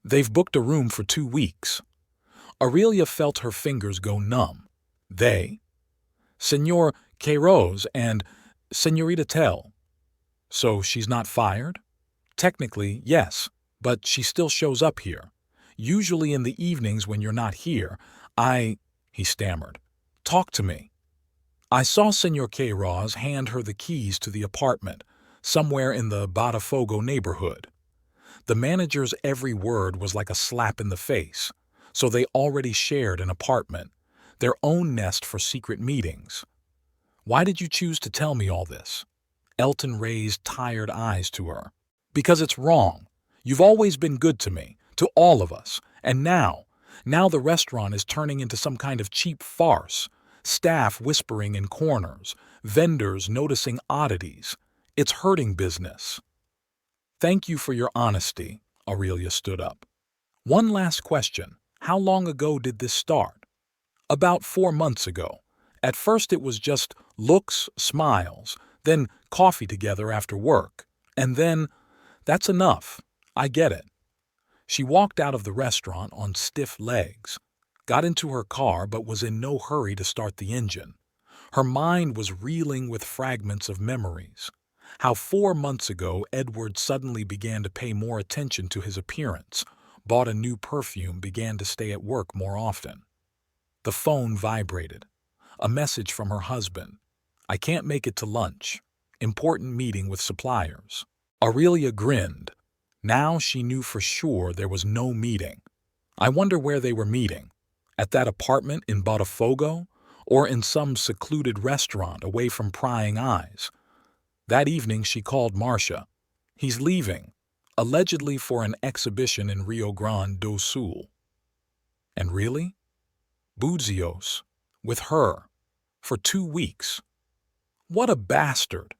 They've booked a room for 2 weeks." Aurelia felt her fingers go numb. "They?" "Señor Queiroz and Señorita Tell." "So she's not fired?" "Technically, yes, but she still shows up here. Usually in the evenings when you're not here, he stammered. "Talk to me." "I saw Señor Queiroz hand her the keys to the apartment, somewhere in the Botafogo neighborhood." The manager's every word was like a slap in the face. So they already shared an apartment, their own nest for secret meetings. "Why did you choose to tell me all this?" Elton raised tired eyes to her. "Because it's wrong. You've always been good to me, to all of us, and now the restaurant is turning into some kind of cheap farce. Staff whispering in corners, vendors noticing oddities. It's hurting business." "Thank you for your honesty." Aurelia stood up. "One last question. How long ago did this start?" "About 4 months ago. At first it was just looks, smiles, then coffee together after work. And then, that's enough. I get it." She walked out of the restaurant on stiff legs, got into her car but was in no hurry to start the engine. Her mind was reeling with fragments of memories. How 4 months ago Edward suddenly began to pay more attention to his appearance, bought a new perfume, began to stay at work more often. The phone vibrated. A message from her husband. "I can't make it to lunch. Important meeting with suppliers." Aurelia grinned. Now she knew for sure there was no meeting. I wonder where they were meeting. At that apartment in Botafogo? Or in some secluded restaurant away from prying eyes? That evening she called Marcia. "He's leaving, allegedly for an exhibition in Rio Grande do Sul." And really? Buzios, with her, for 2 weeks. What a bastard!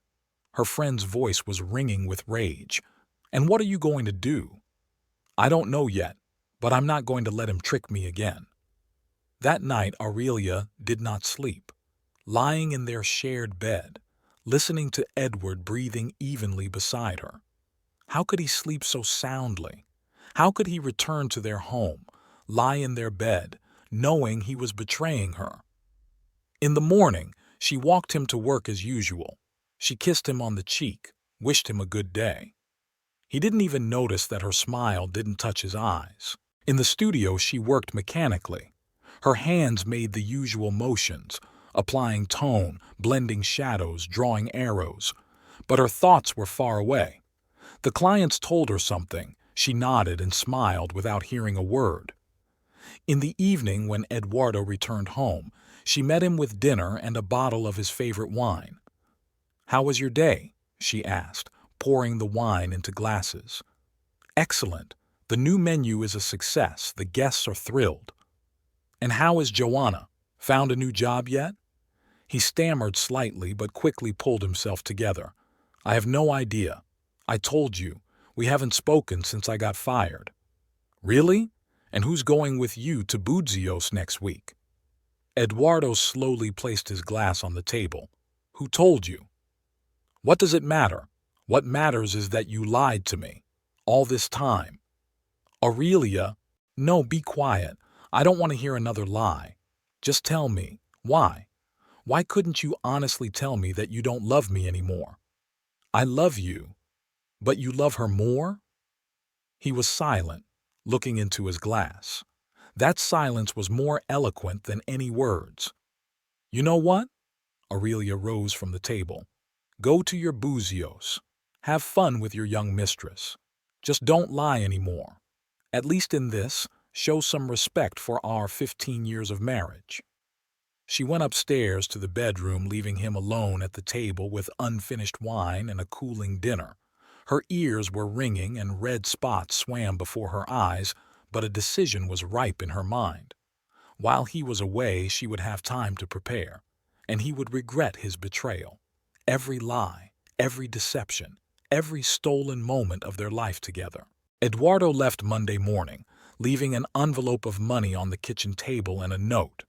Her friend's voice was ringing with rage. "And what are you going to do?" "I don't know yet, but I'm not going to let him trick me again." That night Aurelia did not sleep, lying in their shared bed, listening to Edward breathing evenly beside her. How could he sleep so soundly? How could he return to their home, lie in their bed, knowing he was betraying her? In the morning, she walked him to work as usual. She kissed him on the cheek, wished him a good day. He didn't even notice that her smile didn't touch his eyes. In the studio, she worked mechanically. Her hands made the usual motions, applying tone, blending shadows, drawing arrows. But her thoughts were far away. The clients told her something. She nodded and smiled without hearing a word. In the evening, when Eduardo returned home, she met him with dinner and a bottle of his favorite wine. "How was your day?" she asked, pouring the wine into glasses. "Excellent. The new menu is a success. The guests are thrilled." "And how is Joanna? Found a new job yet?" He stammered slightly but quickly pulled himself together. "I have no idea. I told you, we haven't spoken since I got fired." "Really? And who's going with you to Buzios next week?" Eduardo slowly placed his glass on the table. "Who told you?" "What does it matter? What matters is that you lied to me. All this time." "Aurelia, no, be quiet. I don't want to hear another lie. Just tell me, why? Why couldn't you honestly tell me that you don't love me anymore?" "I love you. But you love her more?" He was silent, looking into his glass. That silence was more eloquent than any words. "You know what?" Aurelia rose from the table. "Go to your Buzios. Have fun with your young mistress. Just don't lie anymore. At least in this, show some respect for our 15 years of marriage." She went upstairs to the bedroom, leaving him alone at the table with unfinished wine and a cooling dinner. Her ears were ringing and red spots swam before her eyes, but a decision was ripe in her mind. While he was away, she would have time to prepare, and he would regret his betrayal. Every lie, every deception, every stolen moment of their life together. Eduardo left Monday morning, leaving an envelope of money on the kitchen table and a note.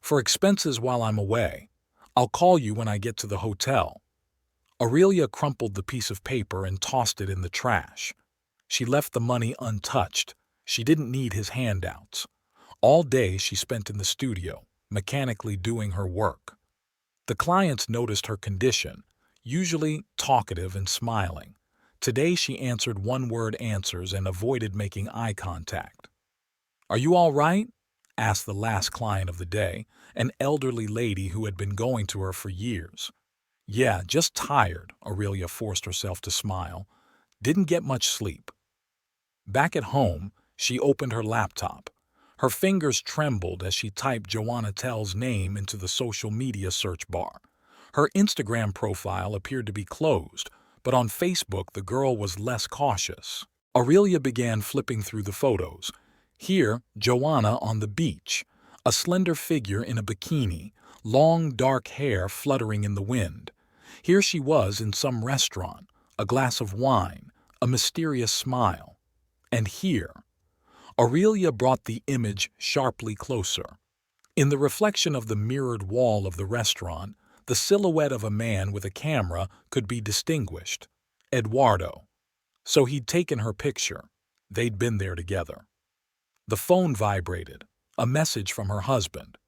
"For expenses while I'm away. I'll call you when I get to the hotel." Aurelia crumpled the piece of paper and tossed it in the trash. She left the money untouched. She didn't need his handouts. All day she spent in the studio, mechanically doing her work. The clients noticed her condition, usually talkative and smiling. Today she answered one-word answers and avoided making eye contact. "Are you all right?" asked the last client of the day, an elderly lady who had been going to her for years. "Yeah, just tired," Aurelia forced herself to smile. "Didn't get much sleep." Back at home, she opened her laptop. Her fingers trembled as she typed Joanna Tell's name into the social media search bar. Her Instagram profile appeared to be closed, but on Facebook the girl was less cautious. Aurelia began flipping through the photos. Here, Joanna on the beach, a slender figure in a bikini, long dark hair fluttering in the wind. Here she was in some restaurant, a glass of wine, a mysterious smile. And here, Aurelia brought the image sharply closer. In the reflection of the mirrored wall of the restaurant, the silhouette of a man with a camera could be distinguished. Eduardo. So he'd taken her picture. They'd been there together. The phone vibrated. A message from her husband.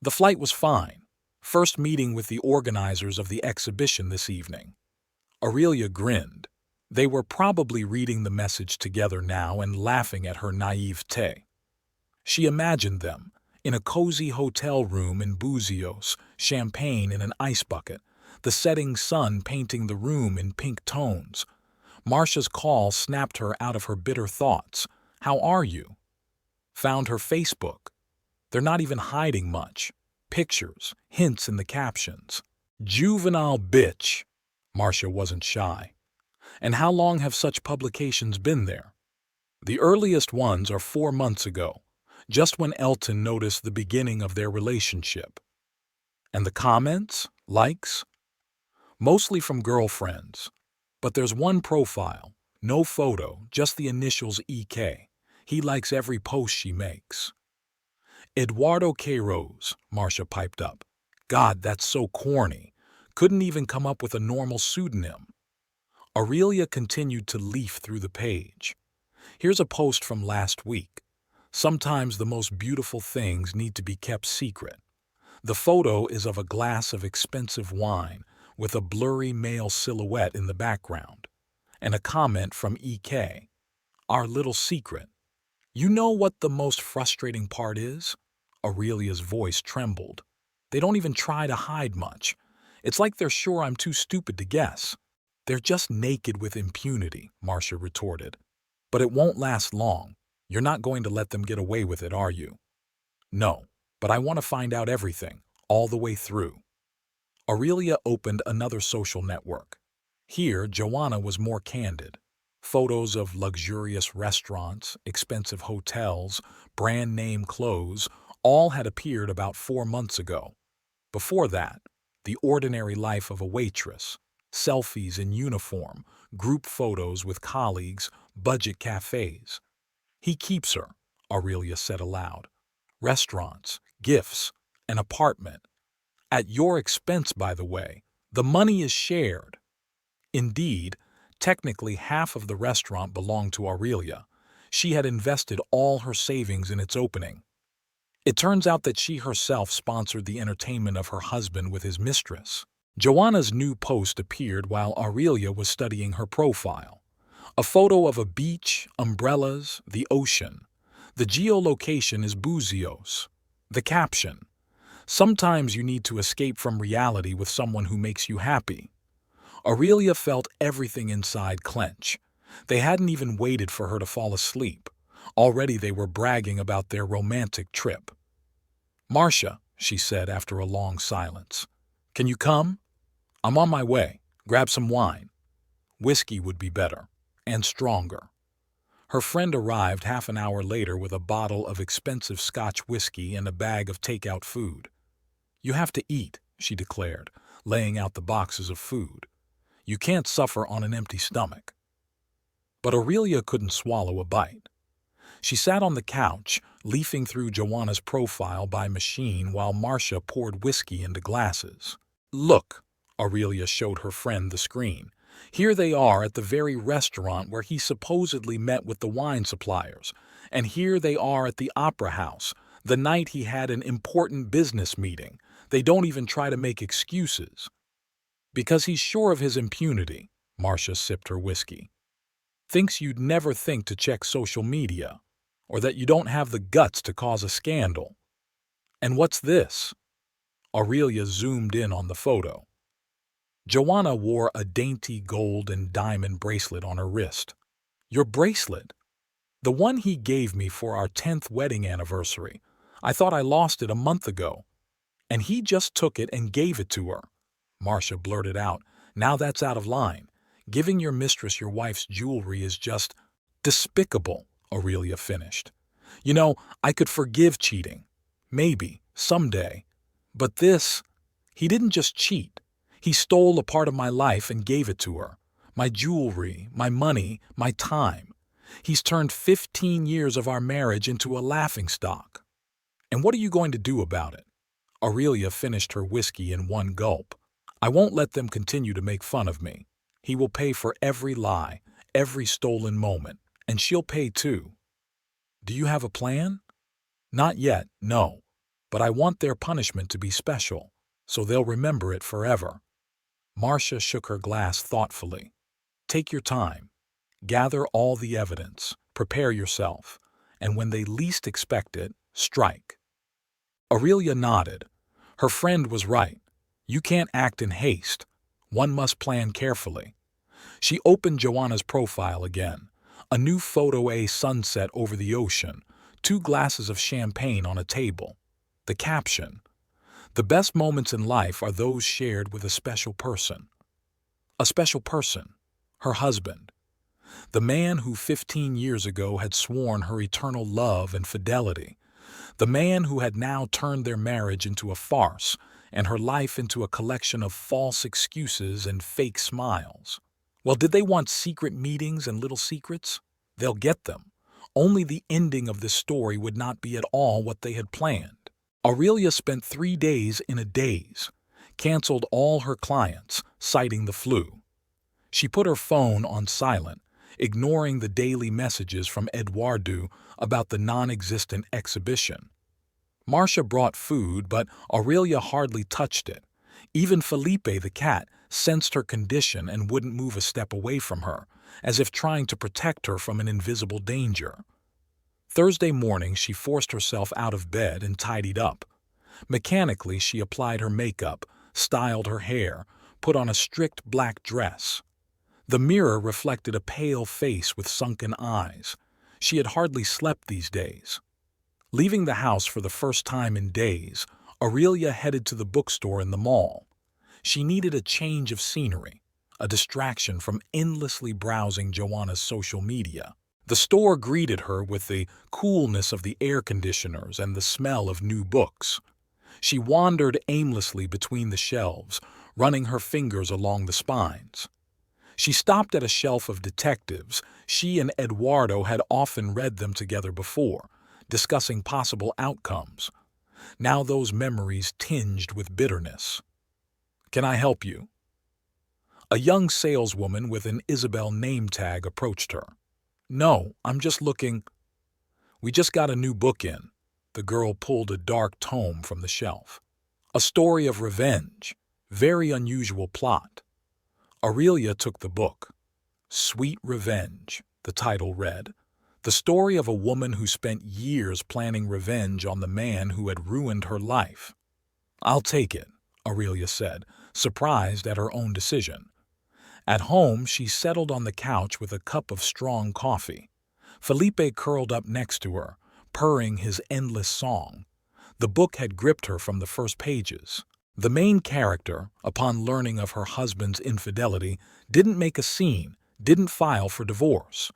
"The flight was fine. First meeting with the organizers of the exhibition this evening." Aurelia grinned. They were probably reading the message together now and laughing at her naivete. She imagined them, in a cozy hotel room in Buzios, champagne in an ice bucket, the setting sun painting the room in pink tones. Marcia's call snapped her out of her bitter thoughts. "How are you?" Found her Facebook. They're not even hiding much. Pictures, hints in the captions. "Juvenile bitch." Marcia wasn't shy. "And how long have such publications been there?" "The earliest ones are 4 months ago, just when Elton noticed the beginning of their relationship." "And the comments? Likes?" "Mostly from girlfriends. But there's one profile, no photo, just the initials EK. He likes every post she makes." "Eduardo Queiroz," Marcia piped up. "God, that's so corny. Couldn't even come up with a normal pseudonym." Aurelia continued to leaf through the page. "Here's a post from last week. Sometimes the most beautiful things need to be kept secret." The photo is of a glass of expensive wine with a blurry male silhouette in the background. and a comment from EK. Our little secret. You know what the most frustrating part is? Aurelia's voice trembled. They don't even try to hide much. It's like they're sure I'm too stupid to guess. They're just naked with impunity, Marcia retorted. But it won't last long. You're not going to let them get away with it, are you? No, but I want to find out everything, all the way through. Aurelia opened another social network. Here, Joanna was more candid. Photos of luxurious restaurants, expensive hotels, brand-name clothes, all had appeared about 4 months ago. Before that, the ordinary life of a waitress, selfies in uniform, group photos with colleagues, budget cafes. He keeps her, Aurelia said aloud. Restaurants, gifts, an apartment. At your expense, by the way. The money is shared. Indeed, technically half of the restaurant belonged to Aurelia. She had invested all her savings in its opening. It turns out that she herself sponsored the entertainment of her husband with his mistress. Joanna's new post appeared while Aurelia was studying her profile. A photo of a beach, umbrellas, the ocean. The geolocation is Buzios. The caption: sometimes you need to escape from reality with someone who makes you happy. Aurelia felt everything inside clench. They hadn't even waited for her to fall asleep. Already they were bragging about their romantic trip. Marcia, she said after a long silence, can you come? I'm on my way. Grab some wine. Whiskey would be better, and stronger. Her friend arrived half an hour later with a bottle of expensive Scotch whiskey and a bag of takeout food. You have to eat, she declared, laying out the boxes of food. You can't suffer on an empty stomach. But Aurelia couldn't swallow a bite. She sat on the couch, leafing through Joanna's profile by machine while Marcia poured whiskey into glasses. Look, Aurelia showed her friend the screen. Here they are at the very restaurant where he supposedly met with the wine suppliers. And here they are at the opera house, the night he had an important business meeting. They don't even try to make excuses. Because he's sure of his impunity, Marcia sipped her whiskey. Thinks you'd never think to check social media, or that you don't have the guts to cause a scandal. And what's this? Aurelia zoomed in on the photo. Joanna wore a dainty gold and diamond bracelet on her wrist. Your bracelet? The one he gave me for our 10th wedding anniversary. I thought I lost it a month ago. And he just took it and gave it to her. Marcia blurted out, now that's out of line. Giving your mistress your wife's jewelry is just despicable, Aurelia finished. You know, I could forgive cheating. Maybe, someday. But this, he didn't just cheat. He stole a part of my life and gave it to her. My jewelry, my money, my time. He's turned 15 years of our marriage into a laughingstock. And what are you going to do about it? Aurelia finished her whiskey in one gulp. I won't let them continue to make fun of me. He will pay for every lie, every stolen moment, and she'll pay too. Do you have a plan? Not yet, no. But I want their punishment to be special, so they'll remember it forever. Marcia shook her glass thoughtfully. Take your time. Gather all the evidence. Prepare yourself. And when they least expect it, strike. Aurelia nodded. Her friend was right. You can't act in haste. One must plan carefully. She opened Joanna's profile again. A new photo, a sunset over the ocean, 2 glasses of champagne on a table. The caption: the best moments in life are those shared with a special person. A special person, her husband. The man who 15 years ago had sworn her eternal love and fidelity. The man who had now turned their marriage into a farce and her life into a collection of false excuses and fake smiles. Well, did they want secret meetings and little secrets? They'll get them. Only the ending of this story would not be at all what they had planned. Aurelia spent 3 days in a daze, canceled all her clients, citing the flu. She put her phone on silent, ignoring the daily messages from Eduardo about the non-existent exhibition. Marcia brought food, but Aurelia hardly touched it. Even Felipe the cat sensed her condition and wouldn't move a step away from her, as if trying to protect her from an invisible danger. Thursday morning, she forced herself out of bed and tidied up. Mechanically, she applied her makeup, styled her hair, put on a strict black dress. The mirror reflected a pale face with sunken eyes. She had hardly slept these days. Leaving the house for the first time in days, Aurelia headed to the bookstore in the mall. She needed a change of scenery, a distraction from endlessly browsing Joanna's social media. The store greeted her with the coolness of the air conditioners and the smell of new books. She wandered aimlessly between the shelves, running her fingers along the spines. She stopped at a shelf of detectives. She and Eduardo had often read them together before, discussing possible outcomes. Now those memories tinged with bitterness. "Can I help you?" A young saleswoman with an Isabel name tag approached her. "No, I'm just looking." "We just got a new book in." The girl pulled a dark tome from the shelf. "A story of revenge. Very unusual plot." Aurelia took the book. "Sweet Revenge," the title read. The story of a woman who spent years planning revenge on the man who had ruined her life. "I'll take it," Aurelia said, surprised at her own decision. At home, she settled on the couch with a cup of strong coffee. Felipe curled up next to her, purring his endless song. The book had gripped her from the first pages. The main character, upon learning of her husband's infidelity, didn't make a scene, didn't file for divorce.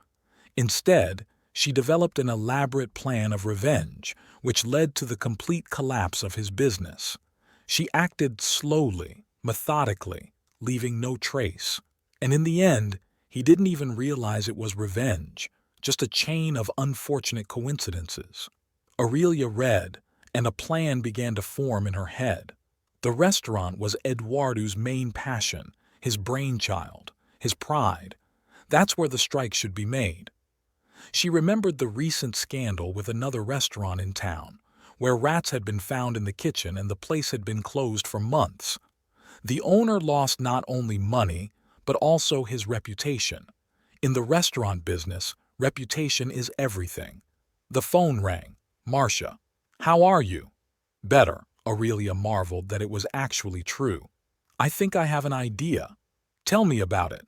Instead, she developed an elaborate plan of revenge, which led to the complete collapse of his business. She acted slowly, methodically, leaving no trace. And in the end, he didn't even realize it was revenge, just a chain of unfortunate coincidences. Aurelia read, and a plan began to form in her head. The restaurant was Eduardo's main passion, his brainchild, his pride. That's where the strike should be made. She remembered the recent scandal with another restaurant in town, where rats had been found in the kitchen and the place had been closed for months. The owner lost not only money, but also his reputation. In the restaurant business, reputation is everything. The phone rang. "Marcia, how are you?" "Better." Aurelia marveled that it was actually true. "I think I have an idea." "Tell me about it."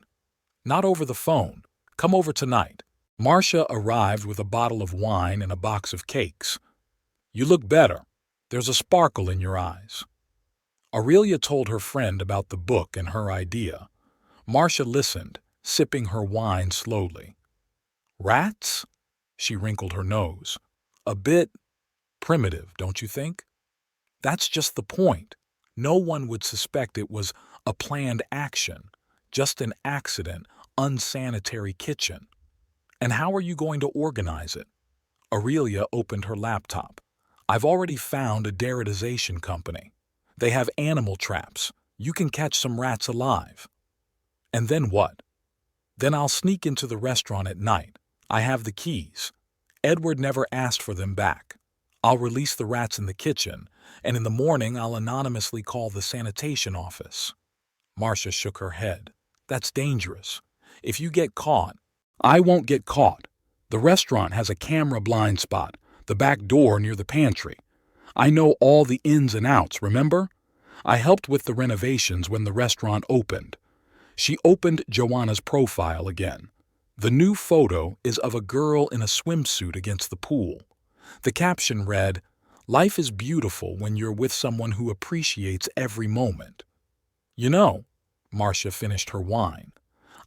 "Not over the phone. Come over tonight." Marcia arrived with a bottle of wine and a box of cakes. "You look better. There's a sparkle in your eyes." Aurelia told her friend about the book and her idea. Marcia listened, sipping her wine slowly. "Rats?" She wrinkled her nose. "A bit primitive, don't you think?" "That's just the point. No one would suspect it was a planned action, just an accident, unsanitary kitchen. And how are you going to organize it?" Aurelia opened her laptop. "I've already found a deratization company. They have animal traps. You can catch some rats alive." "And then what?" "Then I'll sneak into the restaurant at night. I have the keys. Edward never asked for them back. I'll release the rats in the kitchen, and in the morning I'll anonymously call the sanitation office." Marcia shook her head. "That's dangerous. If you get caught—" "I won't get caught. The restaurant has a camera blind spot, the back door near the pantry. I know all the ins and outs, remember? I helped with the renovations when the restaurant opened." She opened Joanna's profile again. The new photo is of a girl in a swimsuit against the pool. The caption read, "Life is beautiful when you're with someone who appreciates every moment." "You know," Marcia finished her wine,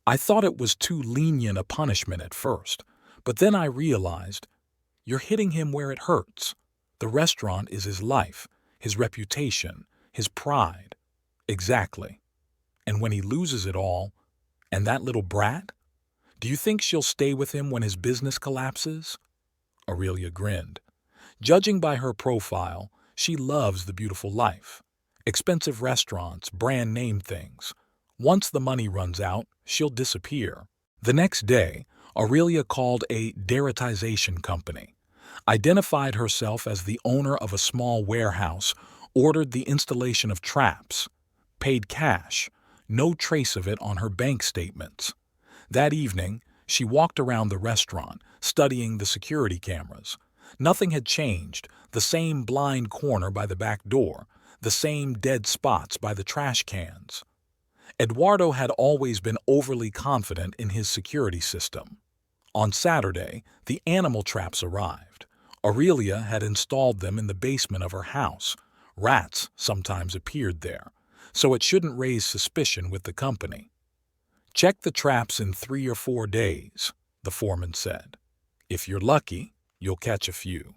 "I thought it was too lenient a punishment at first, but then I realized you're hitting him where it hurts. The restaurant is his life, his reputation, his pride." "Exactly. And when he loses it all, and that little brat? Do you think she'll stay with him when his business collapses?" Aurelia grinned. Judging by her profile, she loves the beautiful life. Expensive restaurants, brand name things. Once the money runs out, she'll disappear. The next day, Aurelia called a deratization company, identified herself as the owner of a small warehouse, ordered the installation of traps, paid cash, no trace of it on her bank statements. That evening, she walked around the restaurant, studying the security cameras. Nothing had changed, the same blind corner by the back door, the same dead spots by the trash cans. Eduardo had always been overly confident in his security system. On Saturday, the animal traps arrived. Aurelia had installed them in the basement of her house. Rats sometimes appeared there, so it shouldn't raise suspicion with the company. "Check the traps in 3 or 4 days," the foreman said. "If you're lucky, you'll catch a few."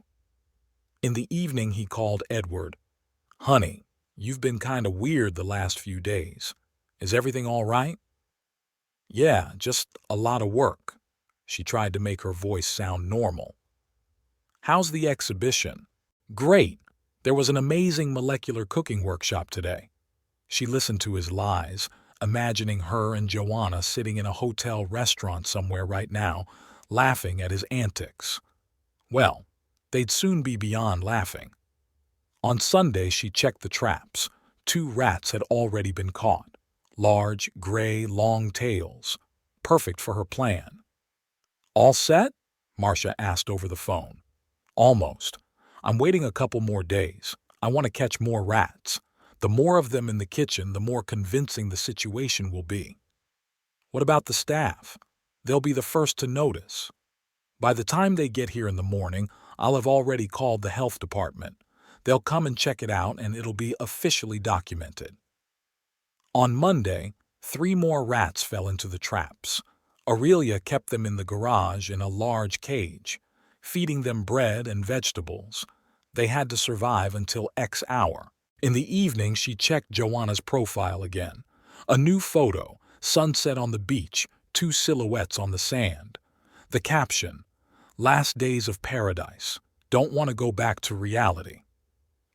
In the evening he called Edward. "Honey, you've been kind of weird the last few days. Is everything all right?" "Yeah, just a lot of work." She tried to make her voice sound normal. "How's the exhibition?" "Great. There was an amazing molecular cooking workshop today." She listened to his lies, imagining her and Joanna sitting in a hotel restaurant somewhere right now, laughing at his antics. Well, they'd soon be beyond laughing. On Sunday she checked the traps. 2 rats had already been caught. Large, gray, long tails. Perfect for her plan. "All set?" Marcia asked over the phone. "Almost. I'm waiting a couple more days. I want to catch more rats. The more of them in the kitchen, the more convincing the situation will be." "What about the staff? They'll be the first to notice." "By the time they get here in the morning, I'll have already called the health department. They'll come and check it out, and it'll be officially documented." On Monday, 3 more rats fell into the traps. Aurelia kept them in the garage in a large cage, feeding them bread and vegetables. They had to survive until X hour. In the evening, she checked Joanna's profile again. A new photo, sunset on the beach, 2 silhouettes on the sand. The caption, "Last days of paradise. Don't want to go back to reality."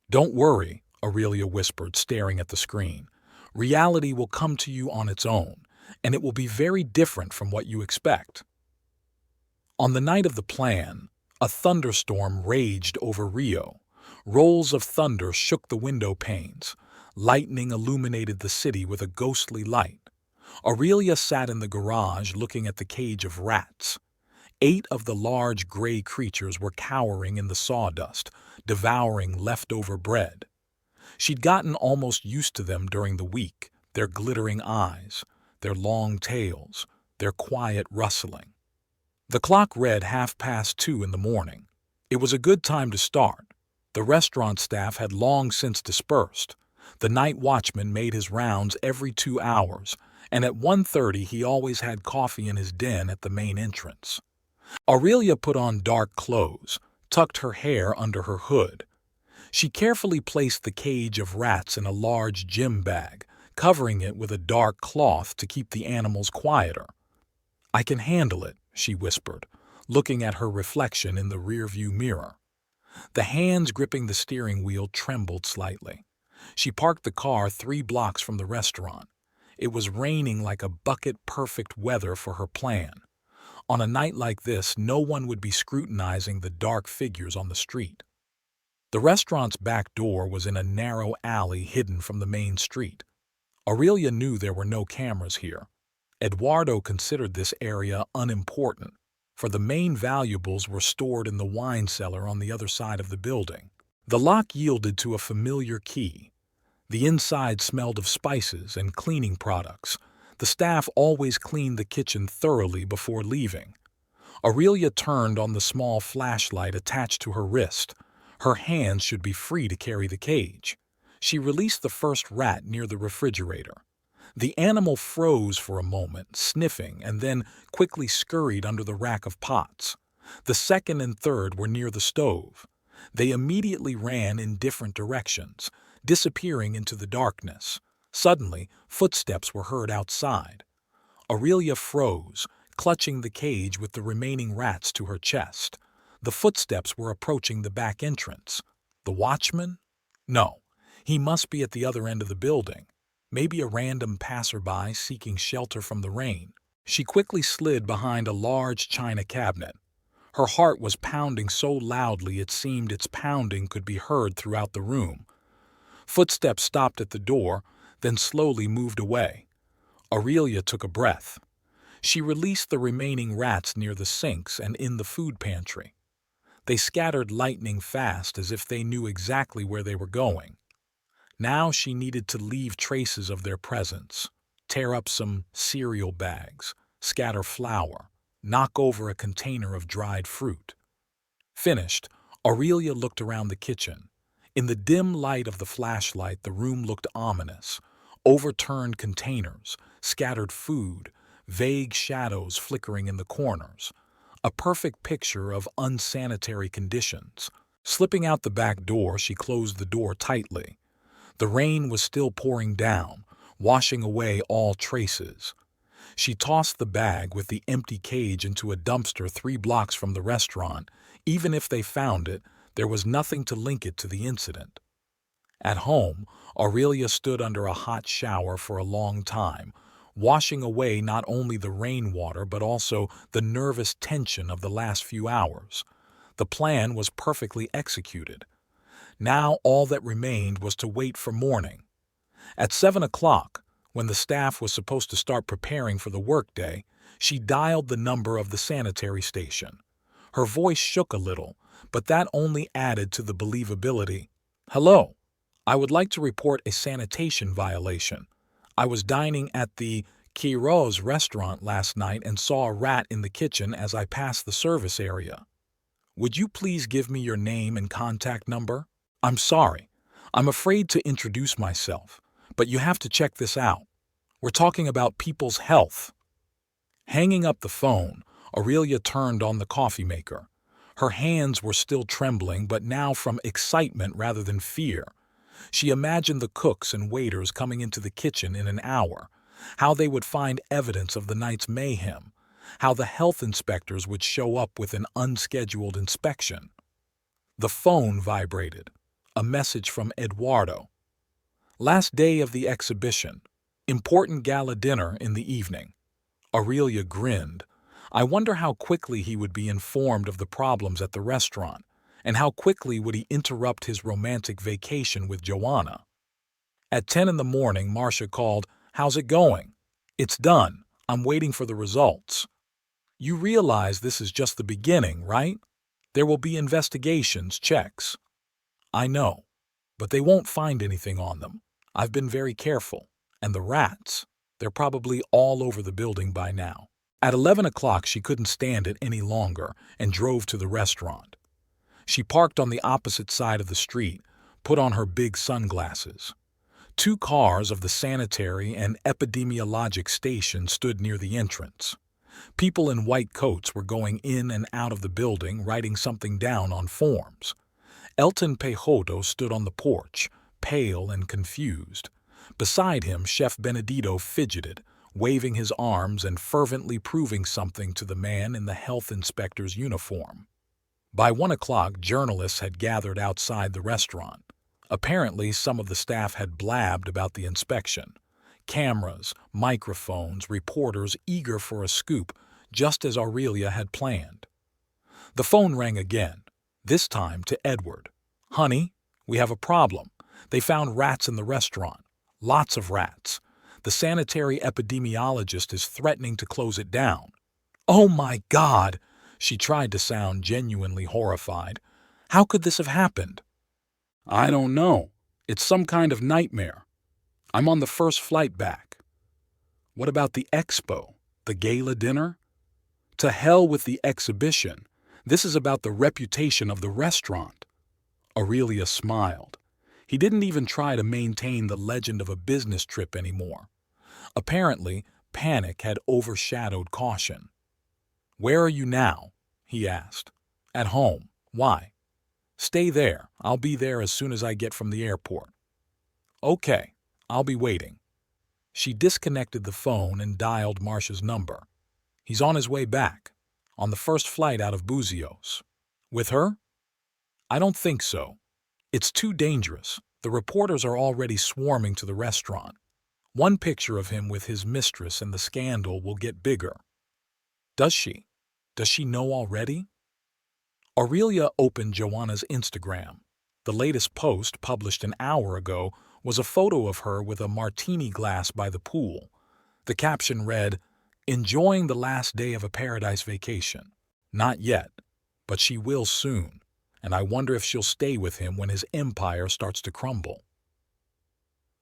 "Don't worry," Aurelia whispered, staring at the screen. "Reality will come to you on its own, and it will be very different from what you expect." On the night of the plan, a thunderstorm raged over Rio. Rolls of thunder shook the window panes. Lightning illuminated the city with a ghostly light. Aurelia sat in the garage looking at the cage of rats. 8 of the large gray creatures were cowering in the sawdust, devouring leftover bread. She'd gotten almost used to them during the week, their glittering eyes, their long tails, their quiet rustling. The clock read 2:30 in the morning. It was a good time to start. The restaurant staff had long since dispersed. The night watchman made his rounds every 2 hours, and at 1:30 he always had coffee in his den at the main entrance. Aurelia put on dark clothes, tucked her hair under her hood. She carefully placed the cage of rats in a large gym bag, covering it with a dark cloth to keep the animals quieter. "I can handle it," she whispered, looking at her reflection in the rearview mirror. The hands gripping the steering wheel trembled slightly. She parked the car 3 blocks from the restaurant. It was raining like a bucket-perfect weather for her plan. On a night like this, no one would be scrutinizing the dark figures on the street. The restaurant's back door was in a narrow alley hidden from the main street. Aurelia knew there were no cameras here. Eduardo considered this area unimportant, for the main valuables were stored in the wine cellar on the other side of the building. The lock yielded to a familiar key. The inside smelled of spices and cleaning products. The staff always cleaned the kitchen thoroughly before leaving. Aurelia turned on the small flashlight attached to her wrist. Her hands should be free to carry the cage. She released the first rat near the refrigerator. The animal froze for a moment, sniffing, and then quickly scurried under the rack of pots. The second and third were near the stove. They immediately ran in different directions, disappearing into the darkness. Suddenly, footsteps were heard outside. Aurelia froze, clutching the cage with the remaining rats to her chest. The footsteps were approaching the back entrance. The watchman? No, he must be at the other end of the building. Maybe a random passerby seeking shelter from the rain. She quickly slid behind a large china cabinet. Her heart was pounding so loudly it seemed its pounding could be heard throughout the room. Footsteps stopped at the door, then slowly moved away. Aurelia took a breath. She released the remaining rats near the sinks and in the food pantry. They scattered lightning fast as if they knew exactly where they were going. Now she needed to leave traces of their presence, tear up some cereal bags, scatter flour, knock over a container of dried fruit. Finished, Aurelia looked around the kitchen. In the dim light of the flashlight, the room looked ominous. Overturned containers, scattered food, vague shadows flickering in the corners. A perfect picture of unsanitary conditions. Slipping out the back door, she closed the door tightly. The rain was still pouring down, washing away all traces. She tossed the bag with the empty cage into a dumpster 3 blocks from the restaurant. Even if they found it, there was nothing to link it to the incident. At home, Aurelia stood under a hot shower for a long time, washing away not only the rainwater but also the nervous tension of the last few hours. The plan was perfectly executed. Now all that remained was to wait for morning. At 7 o'clock, when the staff was supposed to start preparing for the workday, she dialed the number of the sanitary station. Her voice shook a little, but that only added to the believability. "Hello. I would like to report a sanitation violation. I was dining at the Quiroz restaurant last night and saw a rat in the kitchen as I passed the service area. Would you please give me your name and contact number? I'm sorry. I'm afraid to introduce myself, but you have to check this out. We're talking about people's health." Hanging up the phone, Aurelia turned on the coffee maker. Her hands were still trembling, but now from excitement rather than fear. She imagined the cooks and waiters coming into the kitchen in an hour, how they would find evidence of the night's mayhem, how the health inspectors would show up with an unscheduled inspection. The phone vibrated. A message from Eduardo. "Last day of the exhibition. Important gala dinner in the evening." Aurelia grinned. I wonder how quickly he would be informed of the problems at the restaurant, and how quickly would he interrupt his romantic vacation with Joanna. At 10 in the morning, Marcia called, "How's it going?" "It's done. I'm waiting for the results." "You realize this is just the beginning, right? There will be investigations, checks." "I know, but they won't find anything on them. I've been very careful. And the rats, they're probably all over the building by now." At 11 o'clock, she couldn't stand it any longer and drove to the restaurant. She parked on the opposite side of the street, put on her big sunglasses. 2 cars of the sanitary and epidemiologic station stood near the entrance. People in white coats were going in and out of the building, writing something down on forms. Elton Pejoto stood on the porch, pale and confused. Beside him, Chef Benedito fidgeted, waving his arms and fervently proving something to the man in the health inspector's uniform. By 1 o'clock, journalists had gathered outside the restaurant. Apparently, some of the staff had blabbed about the inspection. Cameras, microphones, reporters eager for a scoop, just as Aurelia had planned. The phone rang again, this time to Edward. "Honey, we have a problem. They found rats in the restaurant. Lots of rats. The sanitary epidemiologist is threatening to close it down." "Oh my God!" She tried to sound genuinely horrified. "How could this have happened?" "I don't know. It's some kind of nightmare. I'm on the first flight back." "What about the expo? The gala dinner?" "To hell with the exhibition. This is about the reputation of the restaurant." Aurelia smiled. He didn't even try to maintain the legend of a business trip anymore. Apparently, panic had overshadowed caution. "Where are you now?" he asked. "At home. Why?" "Stay there. I'll be there as soon as I get from the airport." "Okay, I'll be waiting." She disconnected the phone and dialed Marcia's number. "He's on his way back, on the first flight out of Buzios." "With her?" "I don't think so. It's too dangerous. The reporters are already swarming to the restaurant. One picture of him with his mistress and the scandal will get bigger." Does she? Does she know already? Aurelia opened Joanna's Instagram. The latest post, published an hour ago, was a photo of her with a martini glass by the pool. The caption read, "Enjoying the last day of a paradise vacation. Not yet, but she will soon, and I wonder if she'll stay with him when his empire starts to crumble."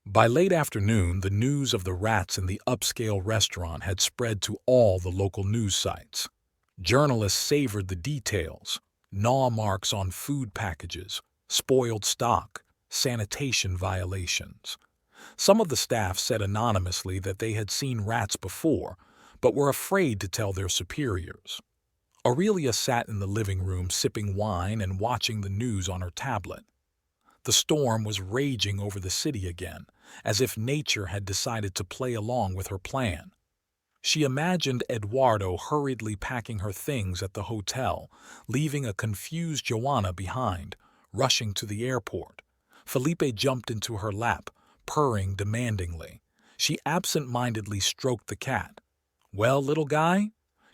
By late afternoon, the news of the rats in the upscale restaurant had spread to all the local news sites. Journalists savored the details: gnaw marks on food packages, spoiled stock, sanitation violations. Some of the staff said anonymously that they had seen rats before, but were afraid to tell their superiors. Aurelia sat in the living room sipping wine and watching the news on her tablet. The storm was raging over the city again, as if nature had decided to play along with her plan. She imagined Eduardo hurriedly packing her things at the hotel, leaving a confused Joanna behind, rushing to the airport. Felipe jumped into her lap, purring demandingly. She absent-mindedly stroked the cat. "Well, little guy,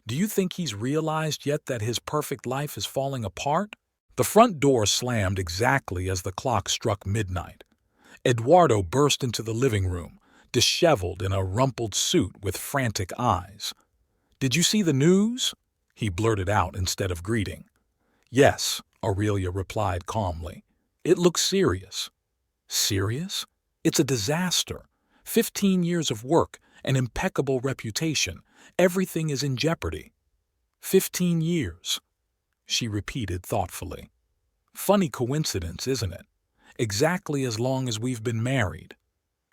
do you think he's realized yet that his perfect life is falling apart?" The front door slammed exactly as the clock struck midnight. Eduardo burst into the living room, disheveled in a rumpled suit with frantic eyes. "Did you see the news?" he blurted out instead of greeting. "Yes," Aurelia replied calmly. "It looks serious." "Serious? It's a disaster. 15 years of work, an impeccable reputation. Everything is in jeopardy." 15 years, she repeated thoughtfully. "Funny coincidence, isn't it? Exactly as long as we've been married."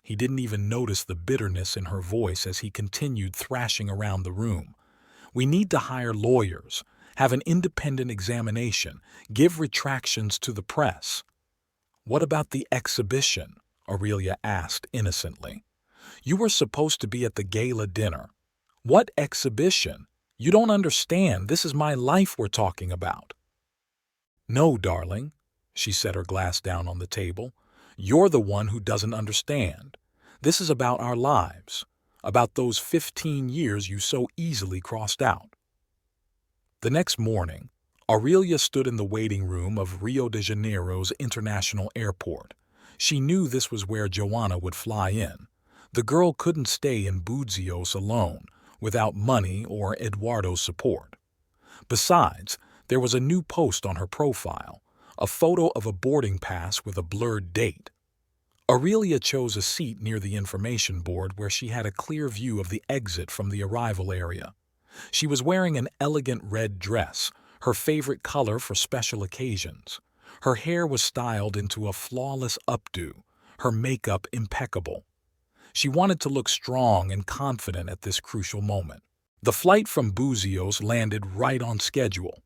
He didn't even notice the bitterness in her voice as he continued thrashing around the room. "We need to hire lawyers, have an independent examination, give retractions to the press." "What about the exhibition?" Aurelia asked innocently. "You were supposed to be at the gala dinner." "What exhibition? You don't understand. This is my life we're talking about." "No, darling," she set her glass down on the table. "You're the one who doesn't understand. This is about our lives, about those 15 years you so easily crossed out." The next morning, Aurelia stood in the waiting room of Rio de Janeiro's International Airport. She knew this was where Joanna would fly in. The girl couldn't stay in Buzios alone, without money or Eduardo's support. Besides, there was a new post on her profile, a photo of a boarding pass with a blurred date. Aurelia chose a seat near the information board where she had a clear view of the exit from the arrival area. She was wearing an elegant red dress, her favorite color for special occasions. Her hair was styled into a flawless updo, her makeup impeccable. She wanted to look strong and confident at this crucial moment. The flight from Buzios landed right on schedule.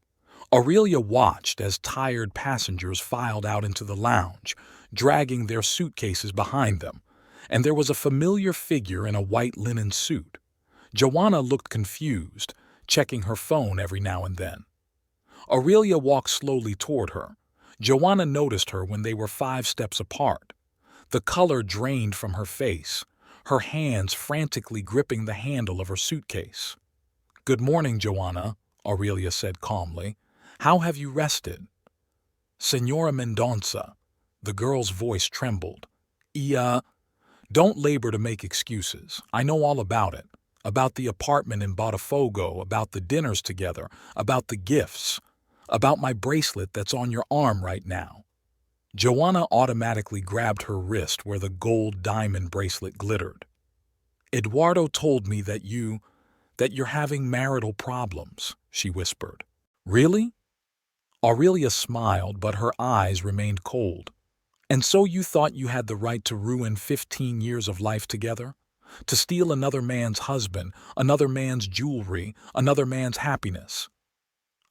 Aurelia watched as tired passengers filed out into the lounge, dragging their suitcases behind them, and there was a familiar figure in a white linen suit. Joanna looked confused, checking her phone every now and then. Aurelia walked slowly toward her. Joanna noticed her when they were 5 steps apart. The color drained from her face, her hands frantically gripping the handle of her suitcase. "Good morning, Joanna," Aurelia said calmly. "How have you rested?" "Senora Mendonça," the girl's voice trembled. Don't labor to make excuses. I know all about it. About the apartment in Botafogo, about the dinners together, about the gifts, about my bracelet that's on your arm right now." Joanna automatically grabbed her wrist where the gold diamond bracelet glittered. "Eduardo told me that you're having marital problems," she whispered. "Really?" Aurelia smiled, but her eyes remained cold. "And so you thought you had the right to ruin 15 years of life together? To steal another man's husband, another man's jewelry, another man's happiness?"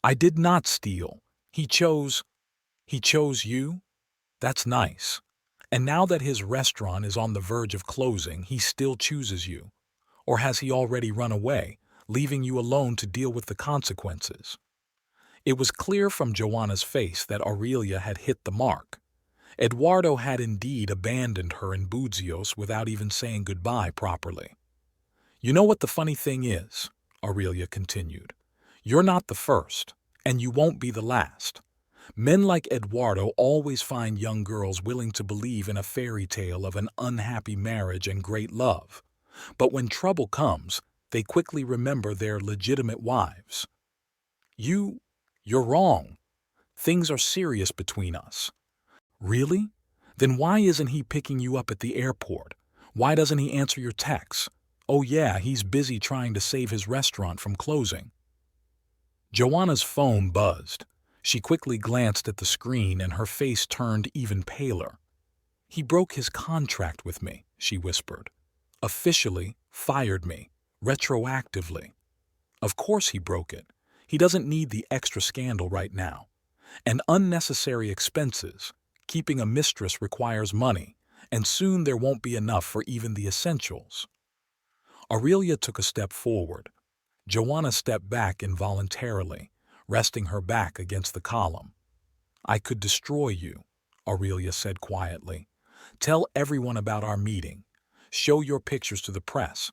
"I did not steal. He chose you? That's nice. And now that his restaurant is on the verge of closing, he still chooses you. Or has he already run away, leaving you alone to deal with the consequences?" It was clear from Joanna's face that Aurelia had hit the mark. Eduardo had indeed abandoned her in Buzios without even saying goodbye properly. "You know what the funny thing is?" Aurelia continued. "You're not the first, and you won't be the last. Men like Eduardo always find young girls willing to believe in a fairy tale of an unhappy marriage and great love. But when trouble comes, they quickly remember their legitimate wives. You're wrong. Things are serious between us. Really? Then why isn't he picking you up at the airport? Why doesn't he answer your texts? Oh yeah, he's busy trying to save his restaurant from closing. Joanna's phone buzzed. She quickly glanced at the screen and her face turned even paler. He broke his contract with me, she whispered. Officially fired me, retroactively. Of course he broke it. He doesn't need the extra scandal right now. And unnecessary expenses. Keeping a mistress requires money, and soon there won't be enough for even the essentials. Aurelia took a step forward. Joanna stepped back involuntarily, resting her back against the column. I could destroy you, Aurelia said quietly. Tell everyone about our meeting. Show your pictures to the press.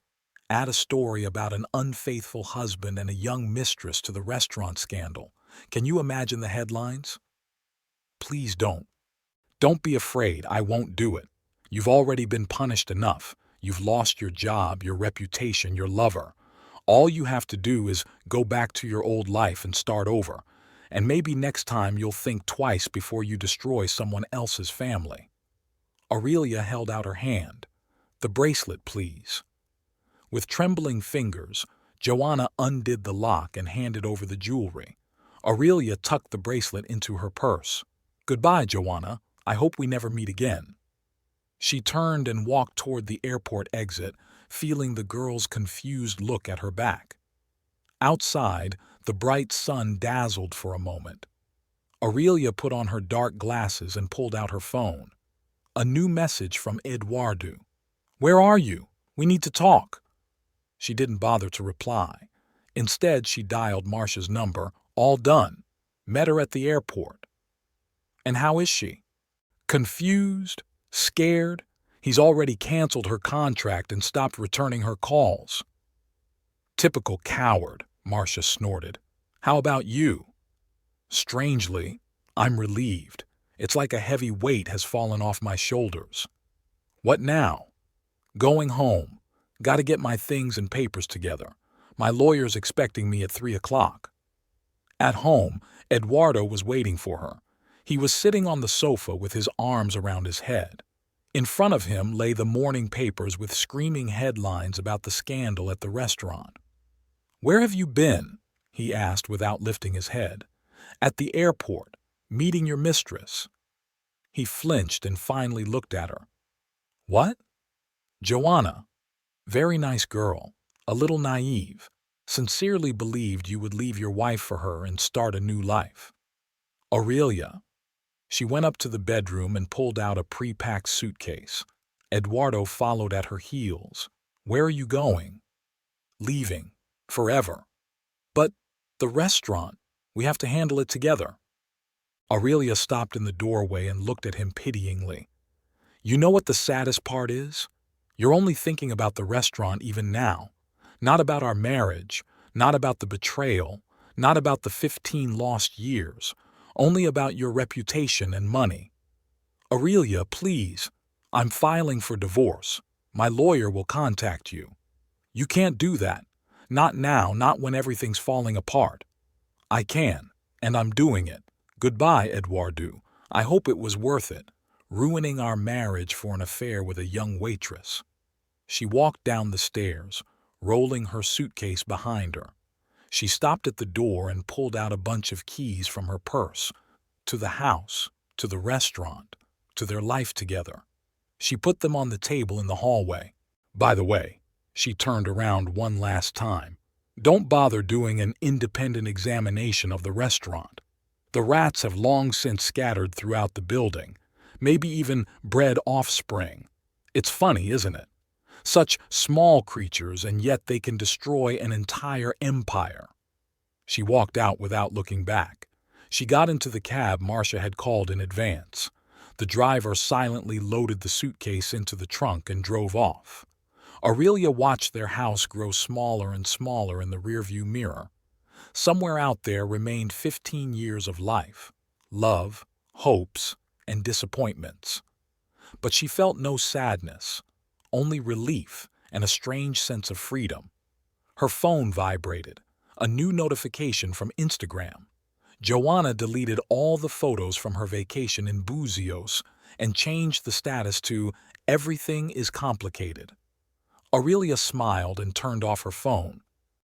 Add a story about an unfaithful husband and a young mistress to the restaurant scandal. Can you imagine the headlines? Please don't. Don't be afraid, I won't do it. You've already been punished enough. You've lost your job, your reputation, your lover. All you have to do is go back to your old life and start over. And maybe next time you'll think twice before you destroy someone else's family. Aurelia held out her hand. The bracelet, please. With trembling fingers, Joanna undid the lock and handed over the jewelry. Aurelia tucked the bracelet into her purse. Goodbye, Joanna. I hope we never meet again. She turned and walked toward the airport exit, feeling the girl's confused look at her back. Outside, the bright sun dazzled for a moment. Aurelia put on her dark glasses and pulled out her phone. A new message from Eduardo. Where are you? We need to talk. She didn't bother to reply. Instead, she dialed Marcia's number. All done. Met her at the airport. And how is she? Confused? Scared? He's already canceled her contract and stopped returning her calls. Typical coward, Marcia snorted. How about you? Strangely, I'm relieved. It's like a heavy weight has fallen off my shoulders. What now? Going home. Got to get my things and papers together. My lawyer's expecting me at 3 o'clock. At home, Eduardo was waiting for her. He was sitting on the sofa with his arms around his head. In front of him lay the morning papers with screaming headlines about the scandal at the restaurant. Where have you been? He asked without lifting his head. At the airport, meeting your mistress. He flinched and finally looked at her. What? Joanna. Very nice girl, a little naive. Sincerely believed you would leave your wife for her and start a new life. Aurelia. She went up to the bedroom and pulled out a pre-packed suitcase. Eduardo followed at her heels. Where are you going? Leaving. Forever. But the restaurant. We have to handle it together. Aurelia stopped in the doorway and looked at him pityingly. You know what the saddest part is? You're only thinking about the restaurant even now. Not about our marriage, not about the betrayal, not about the 15 lost years. Only about your reputation and money. Aurelia, please. I'm filing for divorce. My lawyer will contact you. You can't do that. Not now, not when everything's falling apart. I can, and I'm doing it. Goodbye, Eduardo. I hope it was worth it, ruining our marriage for an affair with a young waitress. She walked down the stairs, rolling her suitcase behind her. She stopped at the door and pulled out a bunch of keys from her purse. To the house, to the restaurant, to their life together. She put them on the table in the hallway. By the way, she turned around one last time. Don't bother doing an independent examination of the restaurant. The rats have long since scattered throughout the building, maybe even bred offspring. It's funny, isn't it? Such small creatures, and yet they can destroy an entire empire. She walked out without looking back. She got into the cab Marcia had called in advance. The driver silently loaded the suitcase into the trunk and drove off. Aurelia watched their house grow smaller and smaller in the rearview mirror. Somewhere out there remained 15 years of life, love, hopes, and disappointments. But she felt no sadness, only relief and a strange sense of freedom. Her phone vibrated. A new notification from Instagram. Joanna deleted all the photos from her vacation in Buzios and changed the status to "Everything is complicated." Aurelia smiled and turned off her phone.